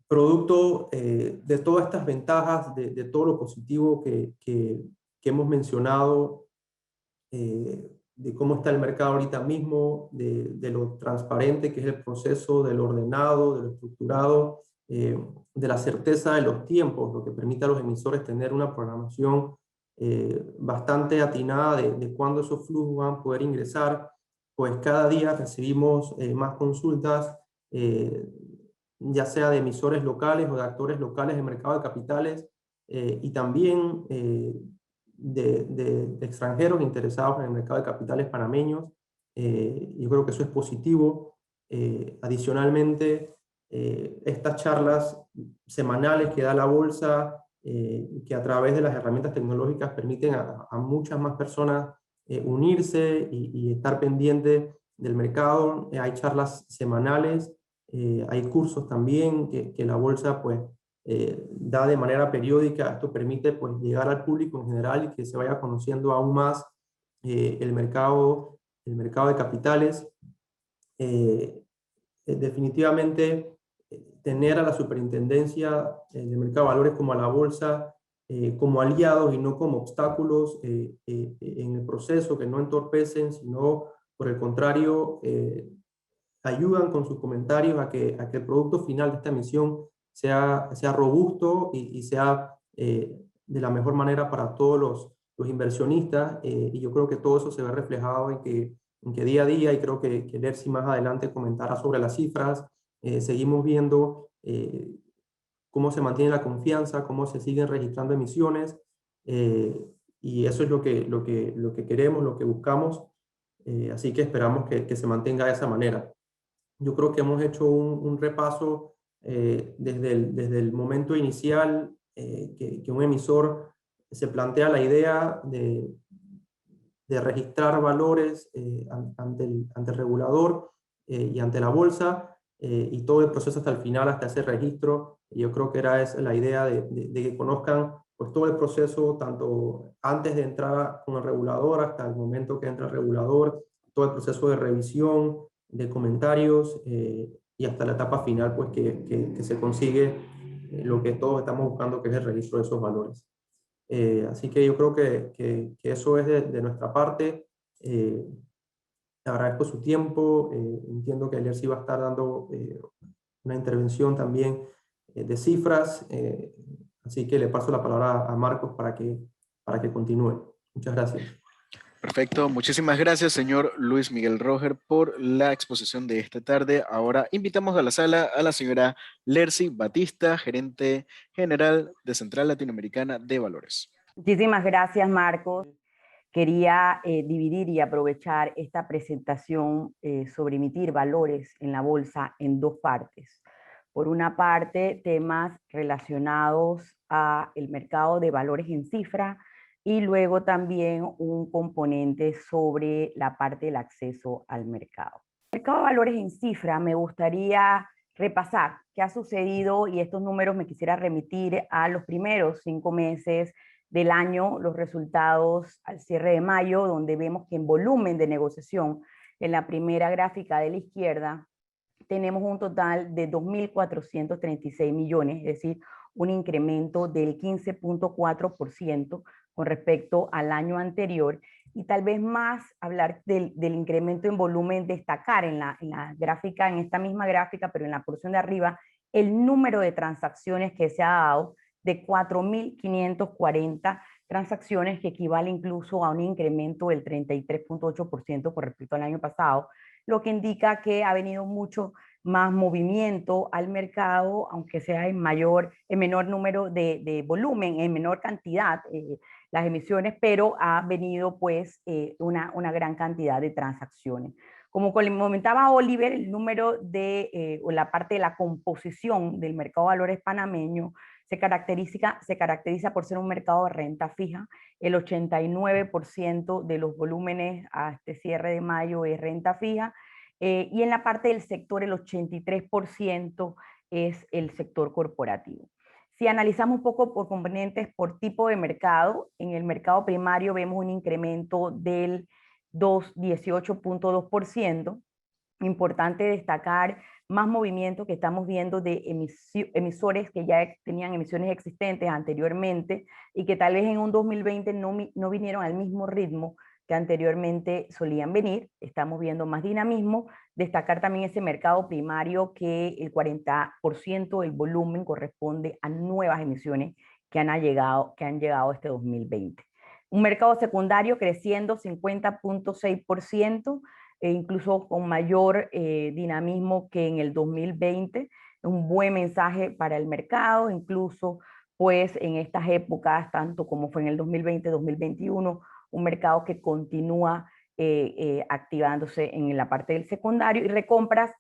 Producto de todas estas ventajas, de todo lo positivo que hemos mencionado, de cómo está el mercado ahorita mismo, de lo transparente que es el proceso, de lo ordenado, de lo estructurado, de la certeza de los tiempos, lo que permite a los emisores tener una programación bastante atinada de cuándo esos flujos van a poder ingresar, pues cada día recibimos más consultas, ya sea de emisores locales o de actores locales del mercado de capitales, y también de extranjeros interesados en el mercado de capitales panameños. Yo creo que eso es positivo. Adicionalmente, estas charlas semanales que da la bolsa, que a través de las herramientas tecnológicas permiten a muchas más personas unirse y estar pendientes del mercado. Hay charlas semanales, hay cursos también que la bolsa pues da de manera periódica. Esto permite pues llegar al público en general y que se vaya conociendo aún más el mercado de capitales. Definitivamente tener a la superintendencia del mercado de valores como a la bolsa como aliados y no como obstáculos en el proceso, que no entorpecen, sino por el contrario ayudan con sus comentarios a que el producto final de esta emisión sea robusto y sea de la mejor manera para todos los inversionistas, y yo creo que todo eso se ve reflejado en que día a día, y creo que Lercy más adelante comentará sobre las cifras, seguimos viendo cómo se mantiene la confianza, cómo se siguen registrando emisiones, y eso es lo que queremos, lo que buscamos, así que esperamos que se mantenga de esa manera. Yo creo que hemos hecho un repaso desde el momento inicial que un emisor se plantea la idea de registrar valores ante el regulador y ante la bolsa, y todo el proceso hasta el final, hasta ese registro. Yo creo que era esa la idea de que conozcan pues, todo el proceso, tanto antes de entrar con el regulador hasta el momento que entra el regulador, todo el proceso de revisión, de comentarios, y hasta la etapa final pues, que se consigue lo que todos estamos buscando, que es el registro de esos valores. Así que yo creo que eso es de nuestra parte. Agradezco su tiempo. Entiendo que Lercy va a estar dando una intervención también de cifras. Así que le paso la palabra a Marcos para que continúe. Muchas gracias. Perfecto, muchísimas gracias, señor Luis Miguel Roger, por la exposición de esta tarde. Ahora invitamos a la sala a la señora Lercy Batista, gerente general de Central Latinoamericana de Valores. Muchísimas gracias, Marcos. Quería dividir y aprovechar esta presentación sobre emitir valores en la bolsa en dos partes. Por una parte, temas relacionados al mercado de valores en cifra, y luego también un componente sobre la parte del acceso al mercado. El mercado de valores en cifra, me gustaría repasar qué ha sucedido, y estos números me quisiera remitir a los primeros 5 meses del año, los resultados al cierre de mayo, donde vemos que en volumen de negociación, en la primera gráfica de la izquierda, tenemos un total de 2.436 millones, es decir, un incremento del 15.4% con respecto al año anterior, y tal vez más hablar del incremento en volumen, destacar en la gráfica, en esta misma gráfica, pero en la porción de arriba, el número de transacciones que se ha dado de 4.540 transacciones, que equivale incluso a un incremento del 33.8% con respecto al año pasado, lo que indica que ha venido mucho más movimiento al mercado, aunque sea en menor número de volumen, en menor cantidad las emisiones, pero ha venido pues una gran cantidad de transacciones. Como comentaba Oliver, el número o la parte de la composición del mercado de valores panameño se caracteriza por ser un mercado de renta fija. El 89% de los volúmenes a este cierre de mayo es renta fija, y en la parte del sector el 83% es el sector corporativo. Si analizamos un poco por componentes, por tipo de mercado, en el mercado primario vemos un incremento del 18.2%. Importante destacar más movimiento que estamos viendo de emisores que ya tenían emisiones existentes anteriormente y que tal vez en un 2020 no vinieron al mismo ritmo que anteriormente solían venir. Estamos viendo más dinamismo. Destacar también ese mercado primario, que el 40% del volumen corresponde a nuevas emisiones que han llegado este 2020. Un mercado secundario creciendo 50.6%, incluso con mayor dinamismo que en el 2020. Un buen mensaje para el mercado, incluso pues en estas épocas, tanto como fue en el 2020-2021, un mercado que continúa activándose en la parte del secundario, y recompras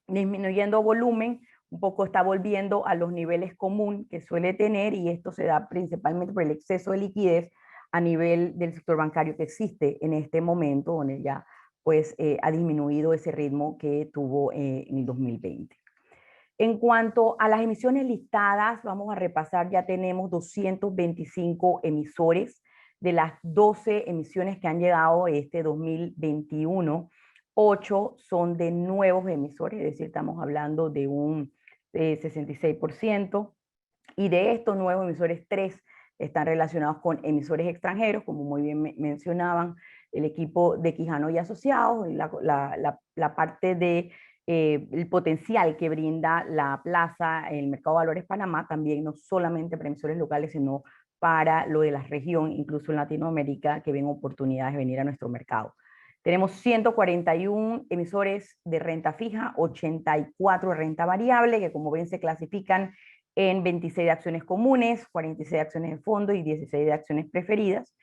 disminuyendo volumen, un poco está volviendo a los niveles común que suele tener, y esto se da principalmente por el exceso de liquidez a nivel del sector bancario que existe en este momento, donde ya pues ha disminuido ese ritmo que tuvo en el 2020. En cuanto a las emisiones listadas, vamos a repasar, ya tenemos 225 emisores. De las 12 emisiones que han llegado este 2021, 8 son de nuevos emisores, es decir, estamos hablando de un 66%, y de estos nuevos emisores, 3 están relacionados con emisores extranjeros, como muy bien mencionaban el equipo de Quijano y Asociados, y la parte de el potencial que brinda la plaza, el mercado de valores Panamá, también no solamente para emisores locales, sino para lo de la región, incluso en Latinoamérica, que ven oportunidades de venir a nuestro mercado. Tenemos 141 emisores de renta fija, 84 de renta variable, que como ven se clasifican en 26 de acciones comunes, 46 de acciones de fondo y 16 de acciones preferidas.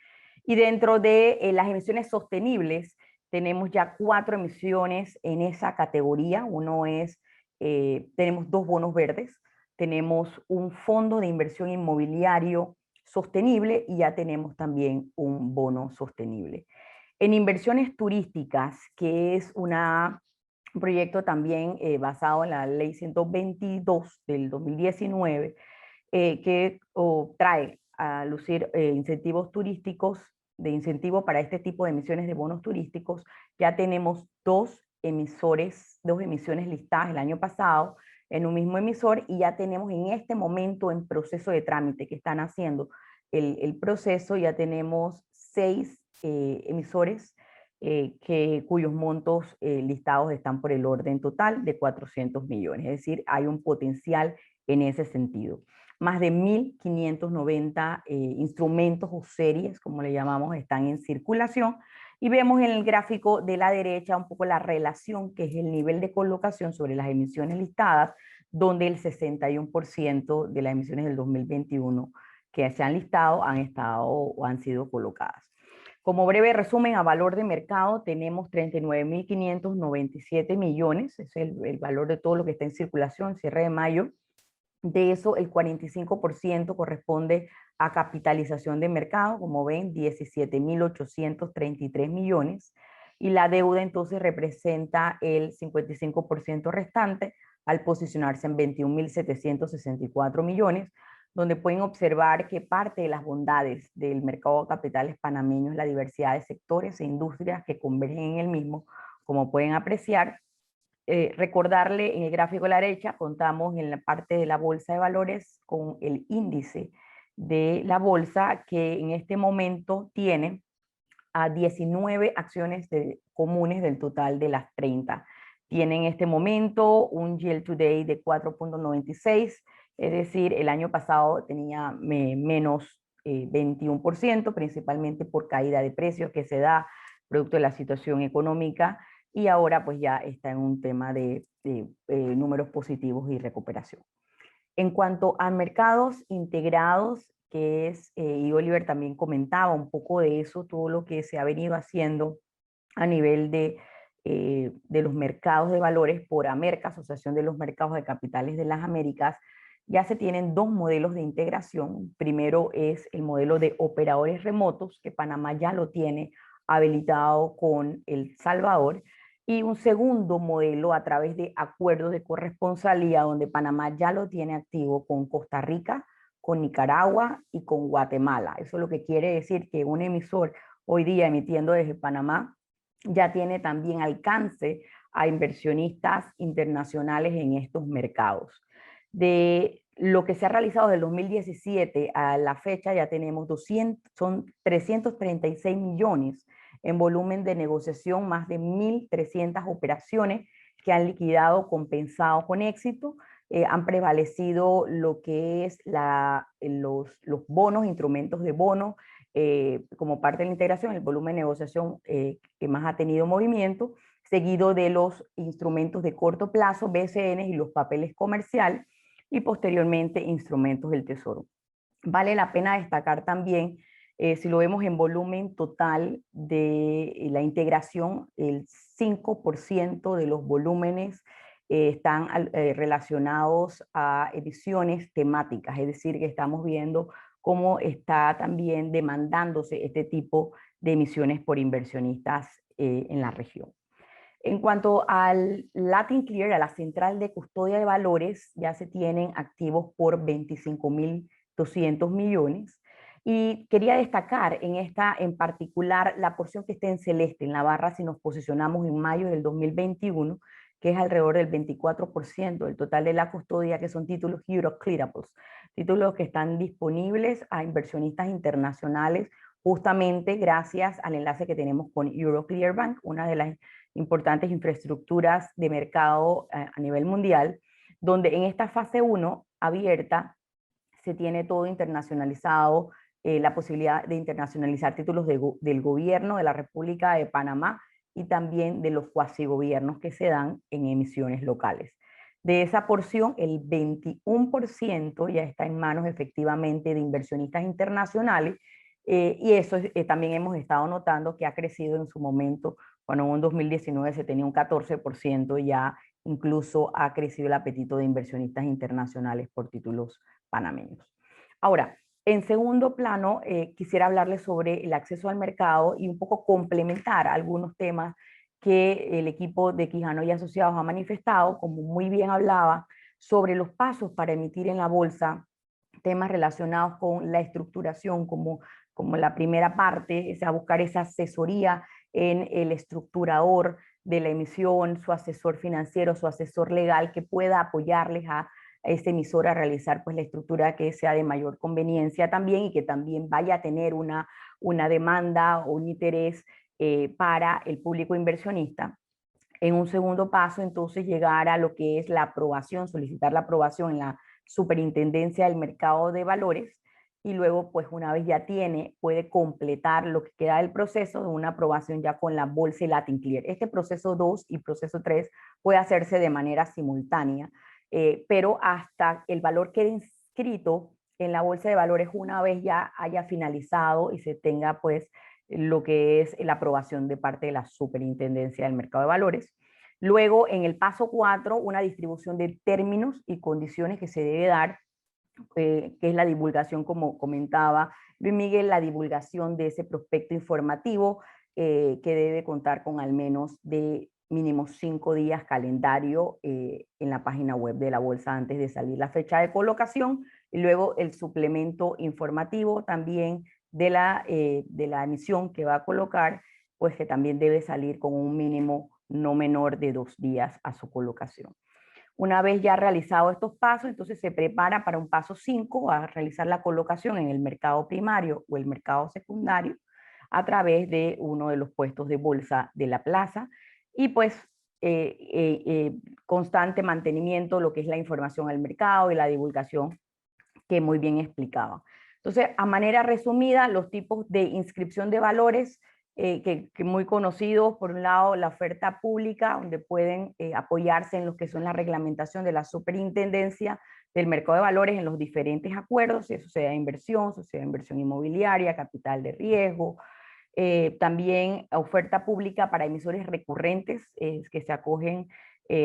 Y dentro de las emisiones sostenibles, tenemos ya 4 emisiones en esa categoría. Uno es, tenemos 2 bonos verdes, tenemos un fondo de inversión inmobiliario sostenible, y ya tenemos también un bono sostenible. En inversiones turísticas, que es un proyecto también basado en la ley 122 del 2019, que trae a lucir incentivos turísticos, de incentivo para este tipo de emisiones de bonos turísticos. Ya tenemos 2 emisiones listadas el año pasado en un mismo emisor, y ya tenemos en este momento en proceso de trámite, que están haciendo el proceso, ya tenemos 6 emisores cuyos montos listados están por el orden total de 400 millones. Es decir, hay un potencial en ese sentido. Más de 1.590 instrumentos o series, como le llamamos, están en circulación, y vemos en el gráfico de la derecha un poco la relación, que es el nivel de colocación sobre las emisiones listadas, donde el 61% de las emisiones del 2021 que se han listado han estado o han sido colocadas. Como breve resumen, a valor de mercado tenemos 39.597 millones, es el valor de todo lo que está en circulación, cierre de mayo. De eso, el 45% corresponde a capitalización de mercado, como ven, 17.833 millones, y la deuda entonces representa el 55% restante, al posicionarse en 21.764 millones, donde pueden observar que parte de las bondades del mercado de capitales panameño es la diversidad de sectores e industrias que convergen en el mismo, como pueden apreciar. Recordarle, en el gráfico de la derecha contamos en la parte de la bolsa de valores con el índice de la bolsa, que en este momento tiene a 19 acciones comunes del total de las 30. Tiene en este momento un yield today de 4.96, es decir, el año pasado tenía menos 21%, principalmente por caída de precios que se da producto de la situación económica, y ahora pues ya está en un tema de números positivos y recuperación. En cuanto a mercados integrados, que es, y Oliver también comentaba un poco de eso, todo lo que se ha venido haciendo a nivel de los mercados de valores por Amerca, Asociación de los Mercados de Capitales de las Américas, ya se tienen dos modelos de integración. Primero es el modelo de operadores remotos, que Panamá ya lo tiene habilitado con El Salvador, y un segundo modelo a través de acuerdos de corresponsalía, donde Panamá ya lo tiene activo con Costa Rica, con Nicaragua y con Guatemala. Eso lo que quiere decir que un emisor hoy día emitiendo desde Panamá ya tiene también alcance a inversionistas internacionales en estos mercados. De lo que se ha realizado desde el 2017 a la fecha ya tenemos 336 millones en volumen de negociación, más de 1.300 operaciones que han liquidado, compensado con éxito. Han prevalecido lo que es los bonos, instrumentos de bono, como parte de la integración, el volumen de negociación que más ha tenido movimiento, seguido de los instrumentos de corto plazo, BCN, y los papeles comerciales, y posteriormente instrumentos del Tesoro. Vale la pena destacar también, si lo vemos en volumen total de la integración, el 5% de los volúmenes están relacionados a ediciones temáticas, es decir, que estamos viendo cómo está también demandándose este tipo de emisiones por inversionistas en la región. En cuanto al Latin Clear, a la central de custodia de valores, ya se tienen activos por 25.200 millones. Y quería destacar en esta en particular la porción que está en celeste, en la barra, si nos posicionamos en mayo del 2021, que es alrededor del 24% del total de la custodia, que son títulos Euroclearables, títulos que están disponibles a inversionistas internacionales, justamente gracias al enlace que tenemos con Euroclear Bank, una de las importantes infraestructuras de mercado a nivel mundial, donde en esta fase 1 abierta se tiene todo internacionalizado, la posibilidad de internacionalizar títulos del gobierno de la República de Panamá y también de los cuasigobiernos que se dan en emisiones locales. De esa porción, el 21% ya está en manos efectivamente de inversionistas internacionales, y eso también hemos estado notando que ha crecido en su momento. Cuando en 2019 se tenía un 14%, ya incluso ha crecido el apetito de inversionistas internacionales por títulos panameños. Ahora, en segundo plano, quisiera hablarles sobre el acceso al mercado y un poco complementar algunos temas que el equipo de Quijano y Asociados ha manifestado, como muy bien hablaba, sobre los pasos para emitir en la bolsa, temas relacionados con la estructuración, como la primera parte, es a buscar esa asesoría en el estructurador de la emisión, su asesor financiero, su asesor legal, que pueda apoyarles a este emisor a realizar pues la estructura que sea de mayor conveniencia también, y que también vaya a tener una demanda o un interés para el público inversionista. En un segundo paso, entonces, llegar a lo que es la aprobación, solicitar la aprobación en la Superintendencia del Mercado de Valores, y luego, pues una vez ya puede completar lo que queda del proceso de una aprobación ya con la bolsa y Latin Clear. Este proceso 2 y proceso 3 puede hacerse de manera simultánea, pero hasta el valor quede inscrito en la bolsa de valores una vez ya haya finalizado y se tenga pues lo que es la aprobación de parte de la Superintendencia del Mercado de Valores. Luego, en el paso 4, una distribución de términos y condiciones que se debe dar, que es la divulgación, como comentaba Luis Miguel, la divulgación de ese prospecto informativo que debe contar con al menos de mínimo 5 días calendario en la página web de la bolsa antes de salir la fecha de colocación, y luego el suplemento informativo también de la emisión que va a colocar, pues que también debe salir con un mínimo no menor de 2 días a su colocación. Una vez ya realizado estos pasos, entonces se prepara para un paso 5, a realizar la colocación en el mercado primario o el mercado secundario, a través de uno de los puestos de bolsa de la plaza y pues constante mantenimiento, lo que es la información al mercado y la divulgación que muy bien explicaba. Entonces, a manera resumida, los tipos de inscripción de valores que muy conocidos, por un lado la oferta pública, donde pueden apoyarse en lo que son la reglamentación de la superintendencia del mercado de valores en los diferentes acuerdos, sociedad de inversión inmobiliaria, capital de riesgo, también oferta pública para emisores recurrentes que se acogen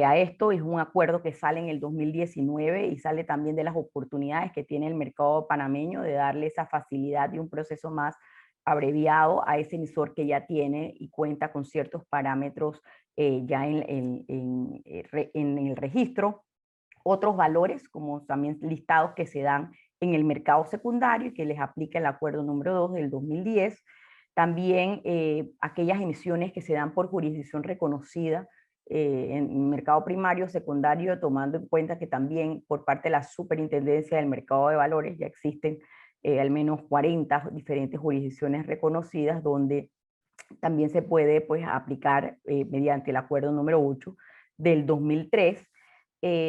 a esto. Es un acuerdo que sale en el 2019 y sale también de las oportunidades que tiene el mercado panameño de darle esa facilidad y un proceso más abreviado a ese emisor que ya tiene y cuenta con ciertos parámetros ya en el registro. Otros valores, como también listados que se dan en el mercado secundario y que les aplica el acuerdo número 2 del 2010. También aquellas emisiones que se dan por jurisdicción reconocida en el mercado primario, secundario, tomando en cuenta que también por parte de la Superintendencia del Mercado de Valores ya existen al menos 40 diferentes jurisdicciones reconocidas donde también se puede pues, aplicar mediante el acuerdo número 8 del 2003.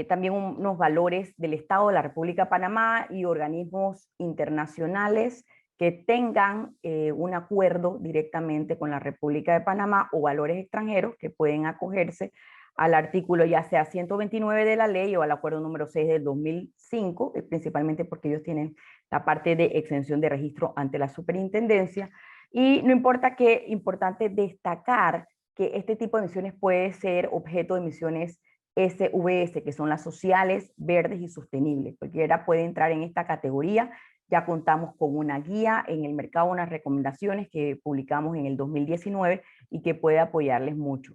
También unos valores del Estado de la República de Panamá y organismos internacionales que tengan un acuerdo directamente con la República de Panamá o valores extranjeros que pueden acogerse al artículo ya sea 129 de la ley o al acuerdo número 6 del 2005, principalmente porque ellos tienen la parte de exención de registro ante la superintendencia. Y no importa qué, importante destacar que este tipo de emisiones puede ser objeto de emisiones SVS, que son las sociales, verdes y sostenibles. Cualquiera puede entrar en esta categoría. Ya contamos con una guía en el mercado, unas recomendaciones que publicamos en el 2019 y que puede apoyarles mucho.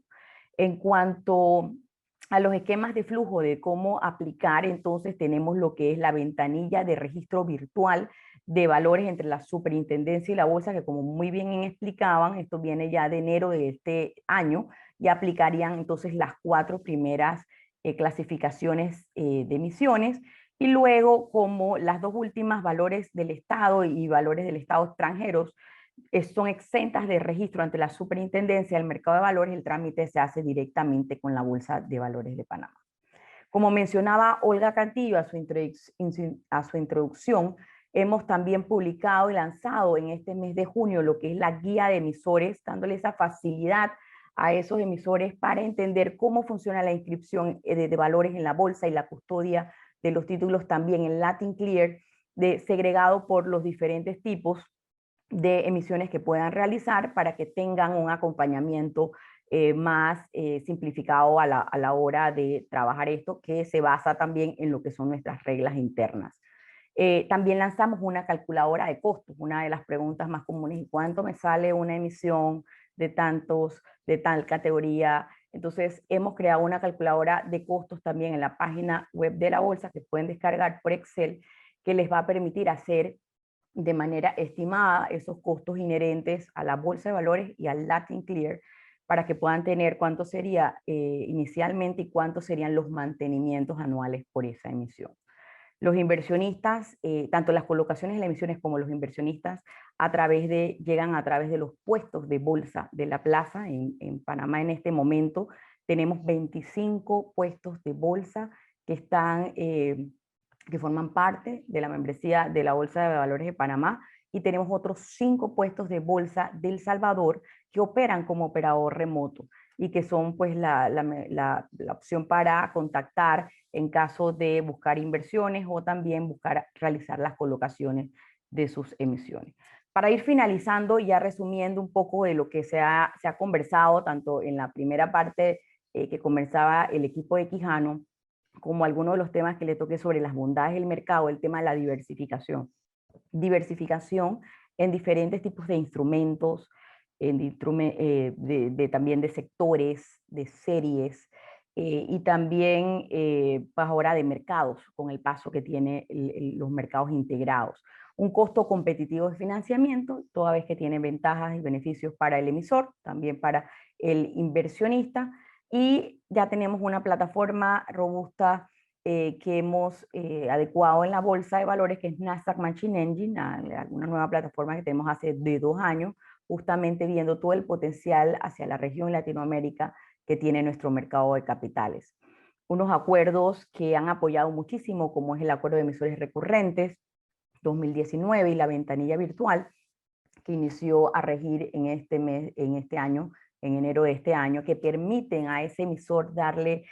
En cuanto a los esquemas de flujo de cómo aplicar, entonces tenemos lo que es la ventanilla de registro virtual de valores entre la superintendencia y la bolsa, que como muy bien explicaban, esto viene ya de enero de este año, y aplicarían entonces las 4 primeras clasificaciones de emisiones, y luego como las 2 últimas, valores del Estado y valores del Estado extranjeros, son exentas de registro ante la superintendencia del mercado de valores, el trámite se hace directamente con la Bolsa de Valores de Panamá. Como mencionaba Olga Cantillo a su introducción, hemos también publicado y lanzado en este mes de junio lo que es la guía de emisores, dándole esa facilidad a esos emisores para entender cómo funciona la inscripción de valores en la bolsa y la custodia de los títulos también en Latin Clear, segregado por los diferentes tipos de emisiones que puedan realizar para que tengan un acompañamiento más simplificado a la hora de trabajar esto, que se basa también en lo que son nuestras reglas internas. También lanzamos una calculadora de costos. Una de las preguntas más comunes: ¿cuánto me sale una emisión de tal categoría? Entonces hemos creado una calculadora de costos también en la página web de la bolsa que pueden descargar por Excel, que les va a permitir hacer de manera estimada esos costos inherentes a la bolsa de valores y al Latin Clear, para que puedan tener cuánto sería inicialmente y cuántos serían los mantenimientos anuales por esa emisión. Los inversionistas, tanto las colocaciones en las emisiones como los inversionistas, llegan a través de los puestos de bolsa de la plaza. En Panamá en este momento tenemos 25 puestos de bolsa que están que forman parte de la membresía de la Bolsa de Valores de Panamá, y tenemos otros 5 puestos de bolsa de El Salvador que operan como operador remoto y que son pues la opción para contactar en caso de buscar inversiones o también realizar las colocaciones de sus emisiones. Para ir finalizando y ya resumiendo un poco de lo que se ha conversado, tanto en la primera parte que conversaba el equipo de Quijano, como algunos de los temas que le toqué sobre las bondades del mercado, el tema de la diversificación. Diversificación en diferentes tipos de instrumentos, también de sectores, de series, y también pues ahora de mercados, con el paso que tiene los mercados integrados. Un costo competitivo de financiamiento, toda vez que tiene ventajas y beneficios para el emisor, también para el inversionista, y ya tenemos una plataforma robusta que hemos adecuado en la bolsa de valores, que es Nasdaq Matching Engine, una nueva plataforma que tenemos hace de 2 años, justamente viendo todo el potencial hacia la región Latinoamérica que tiene nuestro mercado de capitales. Unos acuerdos que han apoyado muchísimo, como es el Acuerdo de Emisores Recurrentes 2019 y la ventanilla virtual, que inició a regir en este año, en enero de este año, que permiten a ese emisor darle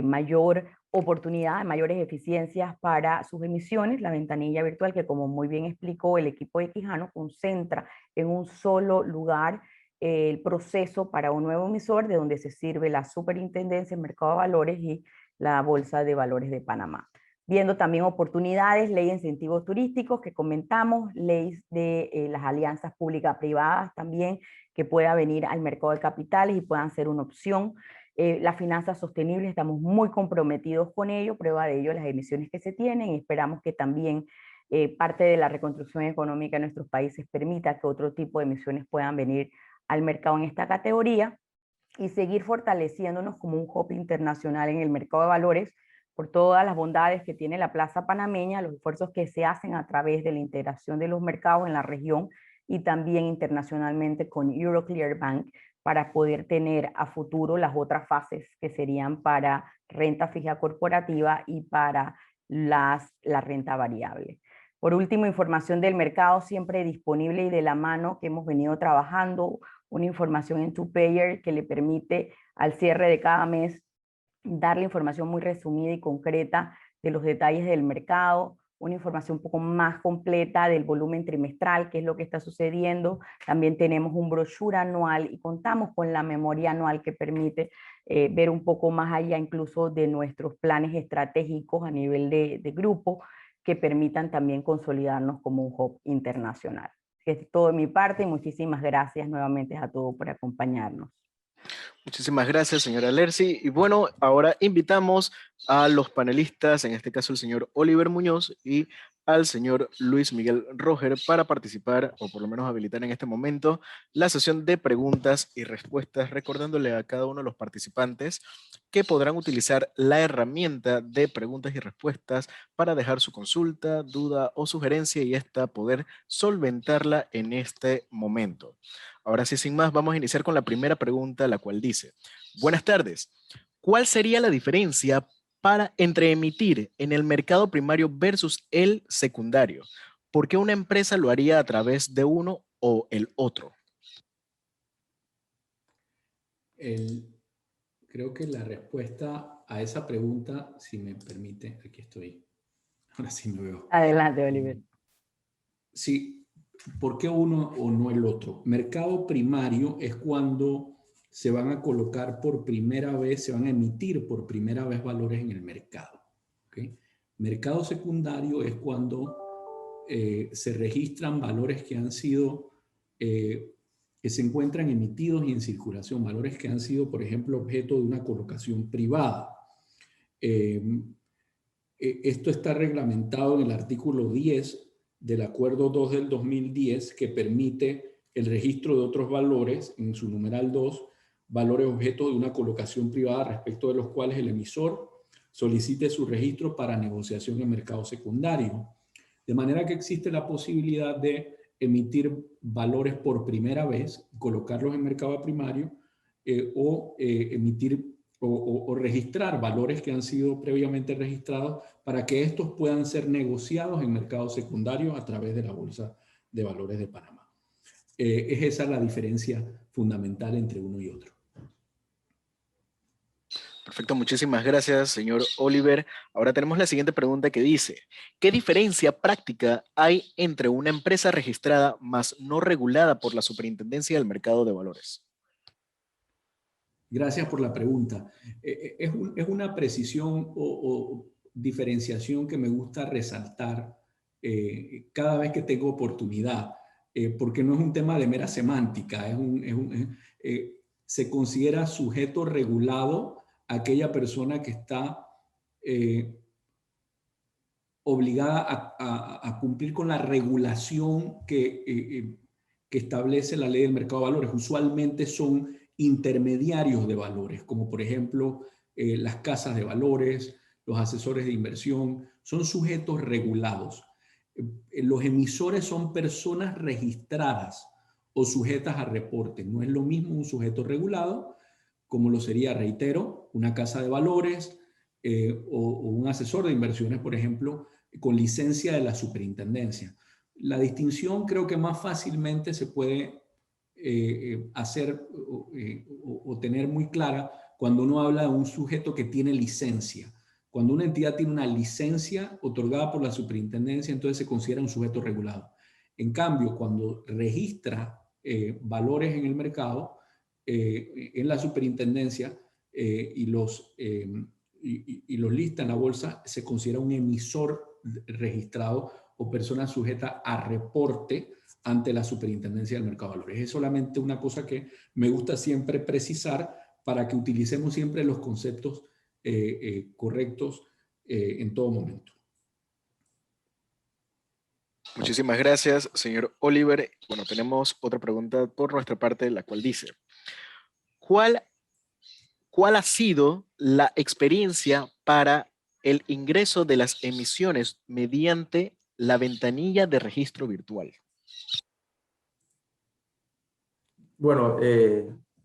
mayor oportunidad, mayores eficiencias para sus emisiones. La ventanilla virtual, que como muy bien explicó el equipo de Quijano, concentra en un solo lugar el proceso para un nuevo emisor, de donde se sirve la Superintendencia en Mercado de Valores y la Bolsa de Valores de Panamá. Viendo también oportunidades, ley de incentivos turísticos que comentamos, ley de las alianzas pública-privadas también, que pueda venir al mercado de capitales y puedan ser una opción. Las finanzas sostenibles, estamos muy comprometidos con ello, prueba de ello las emisiones que se tienen, y esperamos que también parte de la reconstrucción económica de nuestros países permita que otro tipo de emisiones puedan venir al mercado en esta categoría, y seguir fortaleciéndonos como un hub internacional en el mercado de valores, por todas las bondades que tiene la plaza panameña, los esfuerzos que se hacen a través de la integración de los mercados en la región y también internacionalmente con Euroclear Bank, para poder tener a futuro las otras fases que serían para renta fija corporativa y para la renta variable. Por último, información del mercado siempre disponible y de la mano, que hemos venido trabajando, una información en TwoPayer que le permite al cierre de cada mes darle información muy resumida y concreta de los detalles del mercado, una información un poco más completa del volumen trimestral, qué es lo que está sucediendo. También tenemos un brochure anual y contamos con la memoria anual que permite ver un poco más allá incluso de nuestros planes estratégicos a nivel de grupo, que permitan también consolidarnos como un hub internacional. Es todo de mi parte y muchísimas gracias nuevamente a todos por acompañarnos. Muchísimas gracias, señora Lercy. Y bueno, ahora invitamos a los panelistas, en este caso el señor Oliver Muñoz y al señor Luis Miguel Roger, para participar, o por lo menos habilitar en este momento, la sesión de preguntas y respuestas, recordándole a cada uno de los participantes que podrán utilizar la herramienta de preguntas y respuestas para dejar su consulta, duda o sugerencia, y esta poder solventarla en este momento. Ahora sí, sin más, vamos a iniciar con la primera pregunta, la cual dice: buenas tardes. ¿Cuál sería la diferencia entre emitir en el mercado primario versus el secundario? ¿Por qué una empresa lo haría a través de uno o el otro? Creo que la respuesta a esa pregunta, si me permite, aquí estoy. Ahora sí me veo. Adelante, Oliver. Sí, ¿por qué uno o no el otro? Mercado primario es cuando se van a colocar por primera vez, se van a emitir por primera vez valores en el mercado. ¿Okay? Mercado secundario es cuando se registran valores que han sido, que se encuentran emitidos y en circulación, valores que han sido, por ejemplo, objeto de una colocación privada. Esto está reglamentado en el artículo 10 del Acuerdo 2 del 2010, que permite el registro de otros valores, en su numeral 2, valores objeto de una colocación privada respecto de los cuales el emisor solicite su registro para negociación en mercado secundario. De manera que existe la posibilidad de emitir valores por primera vez, colocarlos en mercado primario, emitir o registrar valores que han sido previamente registrados para que estos puedan ser negociados en mercado secundario a través de la Bolsa de Valores de Panamá. Es esa la diferencia fundamental entre uno y otro. Perfecto, muchísimas gracias, señor Oliver. Ahora tenemos la siguiente pregunta, que dice: ¿qué diferencia práctica hay entre una empresa registrada más no regulada por la Superintendencia del Mercado de Valores? Gracias por la pregunta. Es una precisión o diferenciación que me gusta resaltar cada vez que tengo oportunidad, porque no es un tema de mera semántica, se considera sujeto regulado aquella persona que está obligada a cumplir con la regulación que establece la ley del mercado de valores. Usualmente son intermediarios de valores, como por ejemplo las casas de valores, los asesores de inversión, son sujetos regulados. Los emisores son personas registradas o sujetas a reporte. No es lo mismo un sujeto regulado, como lo sería, reitero, una casa de valores o un asesor de inversiones, por ejemplo, con licencia de la superintendencia. La distinción creo que más fácilmente se puede hacer o tener muy clara cuando uno habla de un sujeto que tiene licencia. Cuando una entidad tiene una licencia otorgada por la superintendencia, entonces se considera un sujeto regulado. En cambio, cuando registra valores en el mercado, en la superintendencia y los lista en la bolsa, se considera un emisor registrado o persona sujeta a reporte ante la superintendencia del mercado de valores. Es solamente una cosa que me gusta siempre precisar para que utilicemos siempre los conceptos correctos en todo momento. Muchísimas gracias, señor Oliver. Bueno, tenemos otra pregunta por nuestra parte, la cual dice, ¿cuál ha sido la experiencia para el ingreso de las emisiones mediante la ventanilla de registro virtual? Bueno,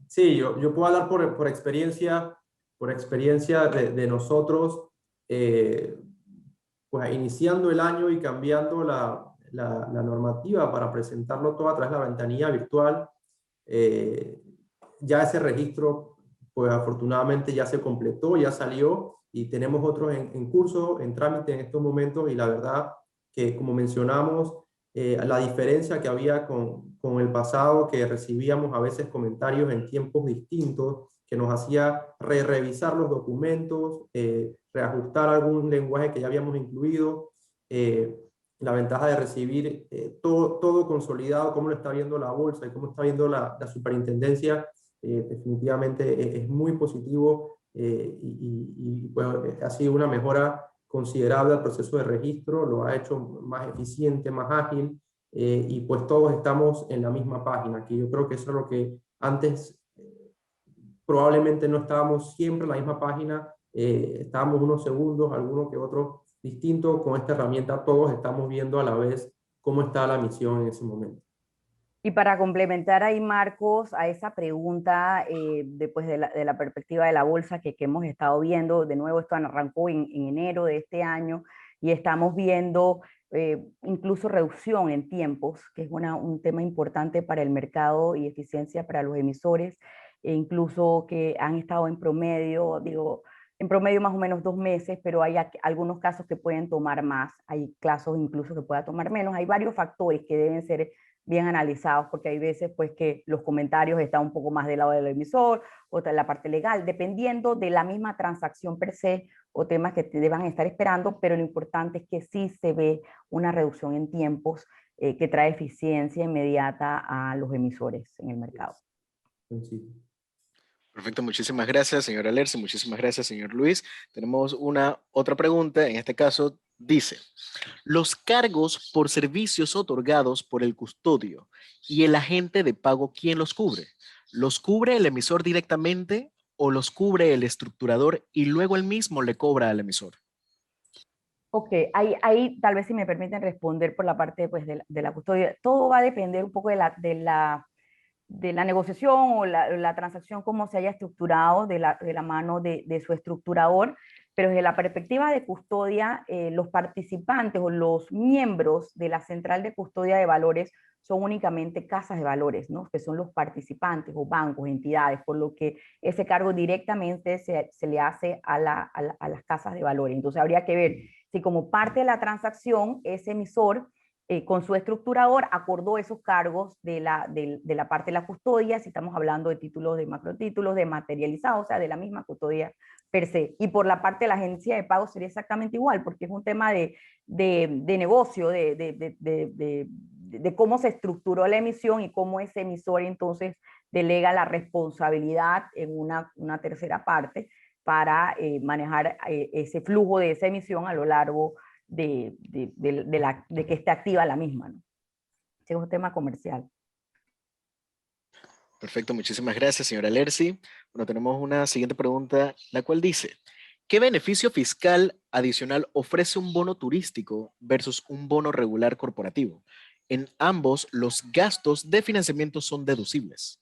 sí, yo puedo hablar por experiencia de nosotros, pues iniciando el año y cambiando la normativa para presentarlo todo a través de la ventanilla virtual. Ya ese registro, pues afortunadamente ya se completó, ya salió y tenemos otros en curso, en trámite en estos momentos, y la verdad que, como mencionamos, la diferencia que había con el pasado, que recibíamos a veces comentarios en tiempos distintos, que nos hacía revisar los documentos, reajustar algún lenguaje que ya habíamos incluido, la ventaja de recibir todo consolidado, cómo lo está viendo la bolsa y cómo está viendo la superintendencia, definitivamente es muy positivo y pues, ha sido una mejora considerable al proceso de registro, lo ha hecho más eficiente, más ágil, y pues todos estamos en la misma página, que yo creo que eso es lo que antes probablemente no estábamos siempre en la misma página, estábamos unos segundos, algunos que otros distintos. Con esta herramienta todos estamos viendo a la vez cómo está la emisión en ese momento. Y para complementar ahí, Marcos, a esa pregunta, después de la perspectiva de la bolsa que hemos estado viendo, de nuevo esto arrancó en enero de este año y estamos viendo incluso reducción en tiempos, que es un tema importante para el mercado y eficiencia para los emisores, e incluso que han estado en promedio, en promedio más o menos 2 meses, pero hay algunos casos que pueden tomar más, hay casos incluso que pueda tomar menos, hay varios factores que deben ser bien analizados, porque hay veces pues que los comentarios están un poco más del lado del emisor, otra en la parte legal, dependiendo de la misma transacción per se o temas que te deban estar esperando, pero lo importante es que sí se ve una reducción en tiempos que trae eficiencia inmediata a los emisores en el mercado. Sí. Perfecto, muchísimas gracias, señora Lercy, muchísimas gracias, señor Luis. Tenemos otra pregunta, en este caso dice, los cargos por servicios otorgados por el custodio y el agente de pago, ¿quién los cubre? ¿Los cubre el emisor directamente o los cubre el estructurador y luego él mismo le cobra al emisor? Ok, ahí tal vez si me permiten responder por la parte pues, de la custodia. Todo va a depender un poco de la negociación o la transacción, cómo se haya estructurado de la mano de su estructurador, pero desde la perspectiva de custodia, los participantes o los miembros de la central de custodia de valores son únicamente casas de valores, ¿no? Que son los participantes o bancos, entidades, por lo que ese cargo directamente se le hace a las casas de valores. Entonces habría que ver si como parte de la transacción ese emisor con su estructurador acordó esos cargos de la parte de la custodia, si estamos hablando de títulos, de macrotítulos, de materializados, o sea, de la misma custodia per se. Y por la parte de la agencia de pago sería exactamente igual, porque es un tema de negocio, de cómo se estructuró la emisión y cómo ese emisor entonces delega la responsabilidad en una tercera parte para manejar ese flujo de esa emisión a lo largo de que esté activa la misma, ¿no? Ese es un tema comercial. Perfecto, muchísimas gracias, señora Lercy. Bueno, tenemos una siguiente pregunta, la cual dice, ¿qué beneficio fiscal adicional ofrece un bono turístico versus un bono regular corporativo? en ambos los gastos de financiamiento son deducibles?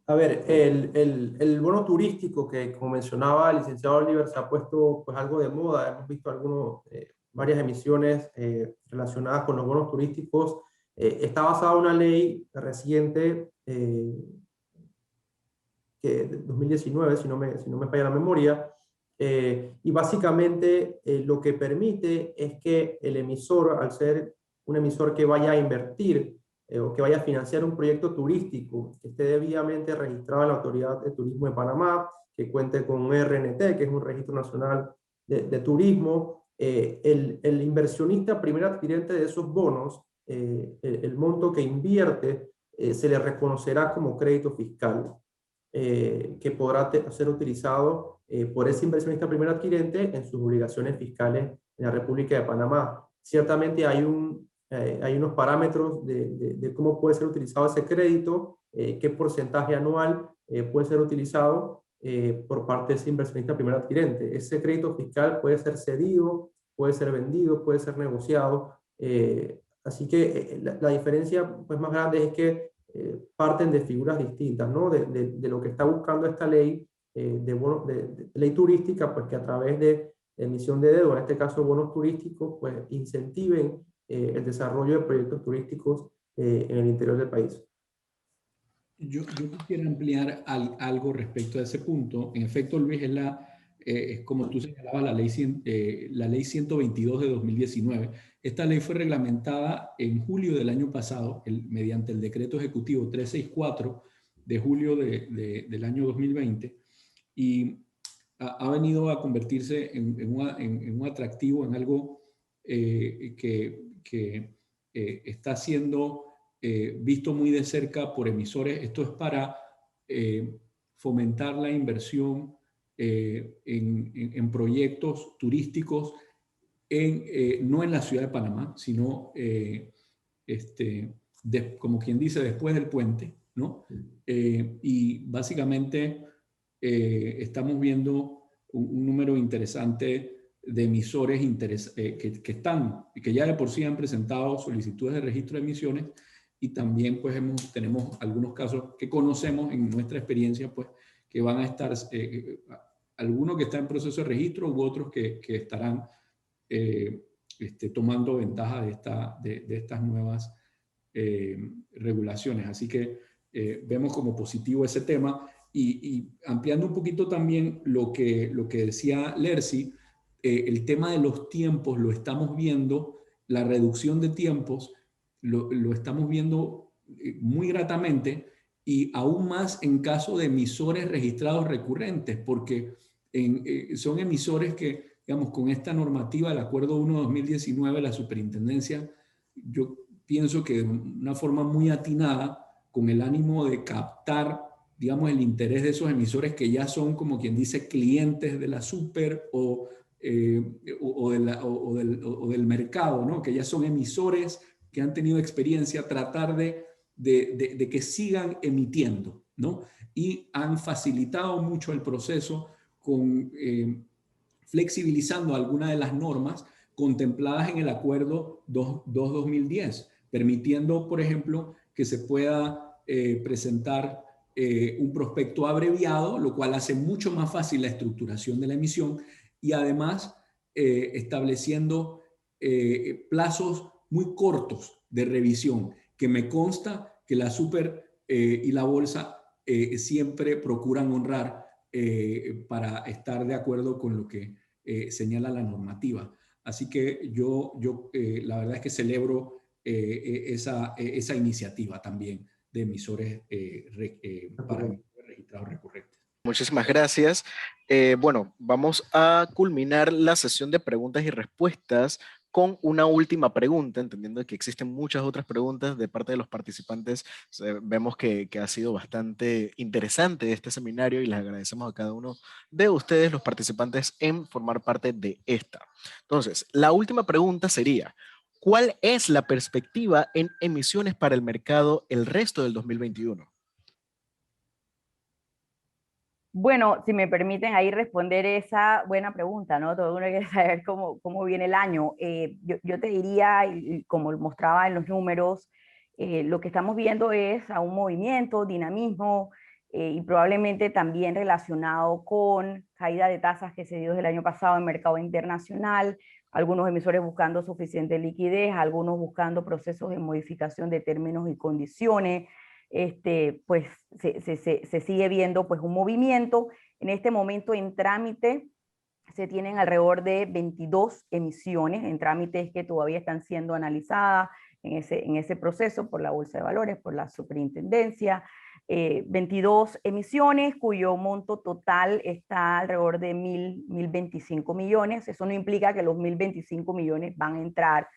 A ver, el bono turístico que, como mencionaba el licenciado Oliver, se ha puesto pues algo de moda. Hemos visto varias emisiones relacionadas con los bonos turísticos. Está basada en una ley reciente que de 2019, si no me falla la memoria, y básicamente lo que permite es que el emisor, al ser un emisor que vaya a invertir o que vaya a financiar un proyecto turístico, que esté debidamente registrado en la Autoridad de Turismo de Panamá, que cuente con un RNT, que es un Registro Nacional de Turismo, el inversionista primer adquirente de esos bonos, el monto que invierte, se le reconocerá como crédito fiscal, que podrá ser utilizado por ese inversionista primer adquirente en sus obligaciones fiscales en la República de Panamá. Ciertamente hay unos parámetros de cómo puede ser utilizado ese crédito, qué porcentaje anual puede ser utilizado por parte de ese inversionista primer adquirente. Ese crédito fiscal puede ser cedido, puede ser vendido, puede ser negociado. Así que la diferencia pues, más grande es que parten de figuras distintas, ¿no? De lo que está buscando esta ley, de ley turística, pues que a través de emisión de deuda, en este caso bonos turísticos, pues incentiven el desarrollo de proyectos turísticos en el interior del país. Yo quisiera ampliar algo respecto a ese punto. En efecto, Luis, es como tú señalabas, la ley 122 de 2019. Esta ley fue reglamentada en julio del año pasado mediante el decreto ejecutivo 364 de julio del año 2020 y ha venido a convertirse en un atractivo, en algo que está siendo visto muy de cerca por emisores. Esto es para fomentar la inversión en proyectos turísticos no en la ciudad de Panamá, sino como quien dice, después del puente, ¿no? Y básicamente estamos viendo un número interesante de emisores que ya de por sí han presentado solicitudes de registro de emisiones y también pues tenemos algunos casos que conocemos en nuestra experiencia pues que van a estar, algunos que están en proceso de registro u otros que estarán tomando ventaja de estas nuevas regulaciones. Así que vemos como positivo ese tema y ampliando un poquito también lo que decía Lercy, el tema de los tiempos lo estamos viendo, la reducción de tiempos lo estamos viendo muy gratamente y aún más en caso de emisores registrados recurrentes, porque son emisores que, digamos, con esta normativa, el Acuerdo 1/2019, la superintendencia, yo pienso que de una forma muy atinada, con el ánimo de captar, digamos, el interés de esos emisores que ya son, como quien dice, clientes de la super o del mercado, ¿no? Que ya son emisores que han tenido experiencia, tratar de que sigan emitiendo, ¿no? Y han facilitado mucho el proceso flexibilizando algunas de las normas contempladas en el Acuerdo 2/2010, permitiendo, por ejemplo, que se pueda presentar un prospecto abreviado, lo cual hace mucho más fácil la estructuración de la emisión y además estableciendo plazos muy cortos de revisión, que me consta que la super y la bolsa siempre procuran honrar para estar de acuerdo con lo que señala la normativa. Así que yo la verdad es que celebro esa iniciativa también de emisores para registrados recurrentes. Muchísimas gracias. Bueno, vamos a culminar la sesión de preguntas y respuestas con una última pregunta, entendiendo que existen muchas otras preguntas de parte de los participantes. Vemos que ha sido bastante interesante este seminario y les agradecemos a cada uno de ustedes, los participantes, en formar parte de esta. Entonces, la última pregunta sería, ¿cuál es la perspectiva en emisiones para el mercado el resto del 2021? Bueno, si me permiten ahí responder esa buena pregunta, ¿no? Todo uno quiere saber cómo viene el año. Yo te diría, y como mostraba en los números, lo que estamos viendo es a un movimiento, dinamismo, y probablemente también relacionado con caída de tasas que se dio desde el año pasado en mercado internacional, algunos emisores buscando suficiente liquidez, algunos buscando procesos de modificación de términos y condiciones. Pues se sigue viendo pues un movimiento. En este momento en trámite se tienen alrededor de 22 emisiones, en trámites que todavía están siendo analizadas en ese proceso por la Bolsa de Valores, por la Superintendencia. 22 emisiones cuyo monto total está alrededor de 1.025 millones. Eso no implica que los 1.025 millones van a entrar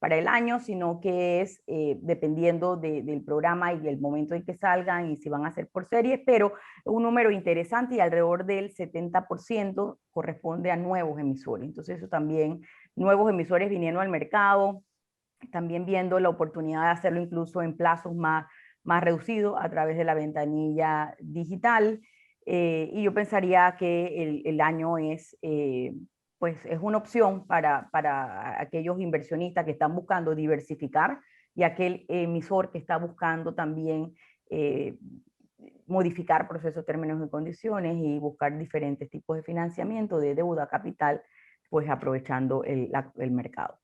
para el año, sino que es dependiendo del programa y del momento en que salgan y si van a ser por series, pero un número interesante y alrededor del 70% corresponde a nuevos emisores. Entonces eso también, nuevos emisores viniendo al mercado, también viendo la oportunidad de hacerlo incluso en plazos más reducidos a través de la ventanilla digital. Y yo pensaría que el año pues es una opción para aquellos inversionistas que están buscando diversificar y aquel emisor que está buscando también modificar procesos, términos y condiciones y buscar diferentes tipos de financiamiento, de deuda, capital, pues aprovechando el mercado.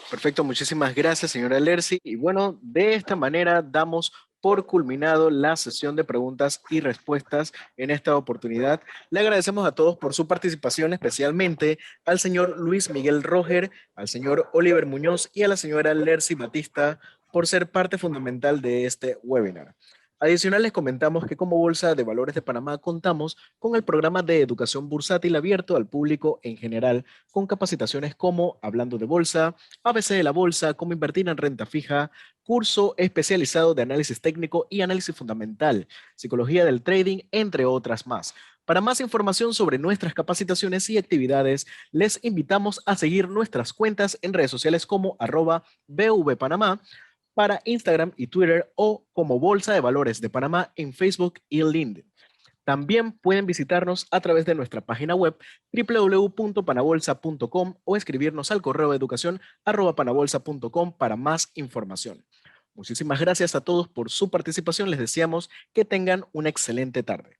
Perfecto, muchísimas gracias, señora Lercy. Y bueno, de esta manera damos por culminado la sesión de preguntas y respuestas en esta oportunidad. Le agradecemos a todos por su participación, especialmente al señor Luis Miguel Roger, al señor Oliver Muñoz y a la señora Lercy Batista por ser parte fundamental de este webinar. Adicional, les comentamos que como Bolsa de Valores de Panamá contamos con el programa de educación bursátil abierto al público en general, con capacitaciones como Hablando de Bolsa, ABC de la Bolsa, cómo invertir en renta fija, curso especializado de análisis técnico y análisis fundamental, psicología del trading, entre otras más. Para más información sobre nuestras capacitaciones y actividades, les invitamos a seguir nuestras cuentas en redes sociales como @BVPanamá para Instagram y Twitter o como Bolsa de Valores de Panamá en Facebook y LinkedIn. También pueden visitarnos a través de nuestra página web www.panabolsa.com o escribirnos al correo de educación@panabolsa.com para más información. Muchísimas gracias a todos por su participación. Les deseamos que tengan una excelente tarde.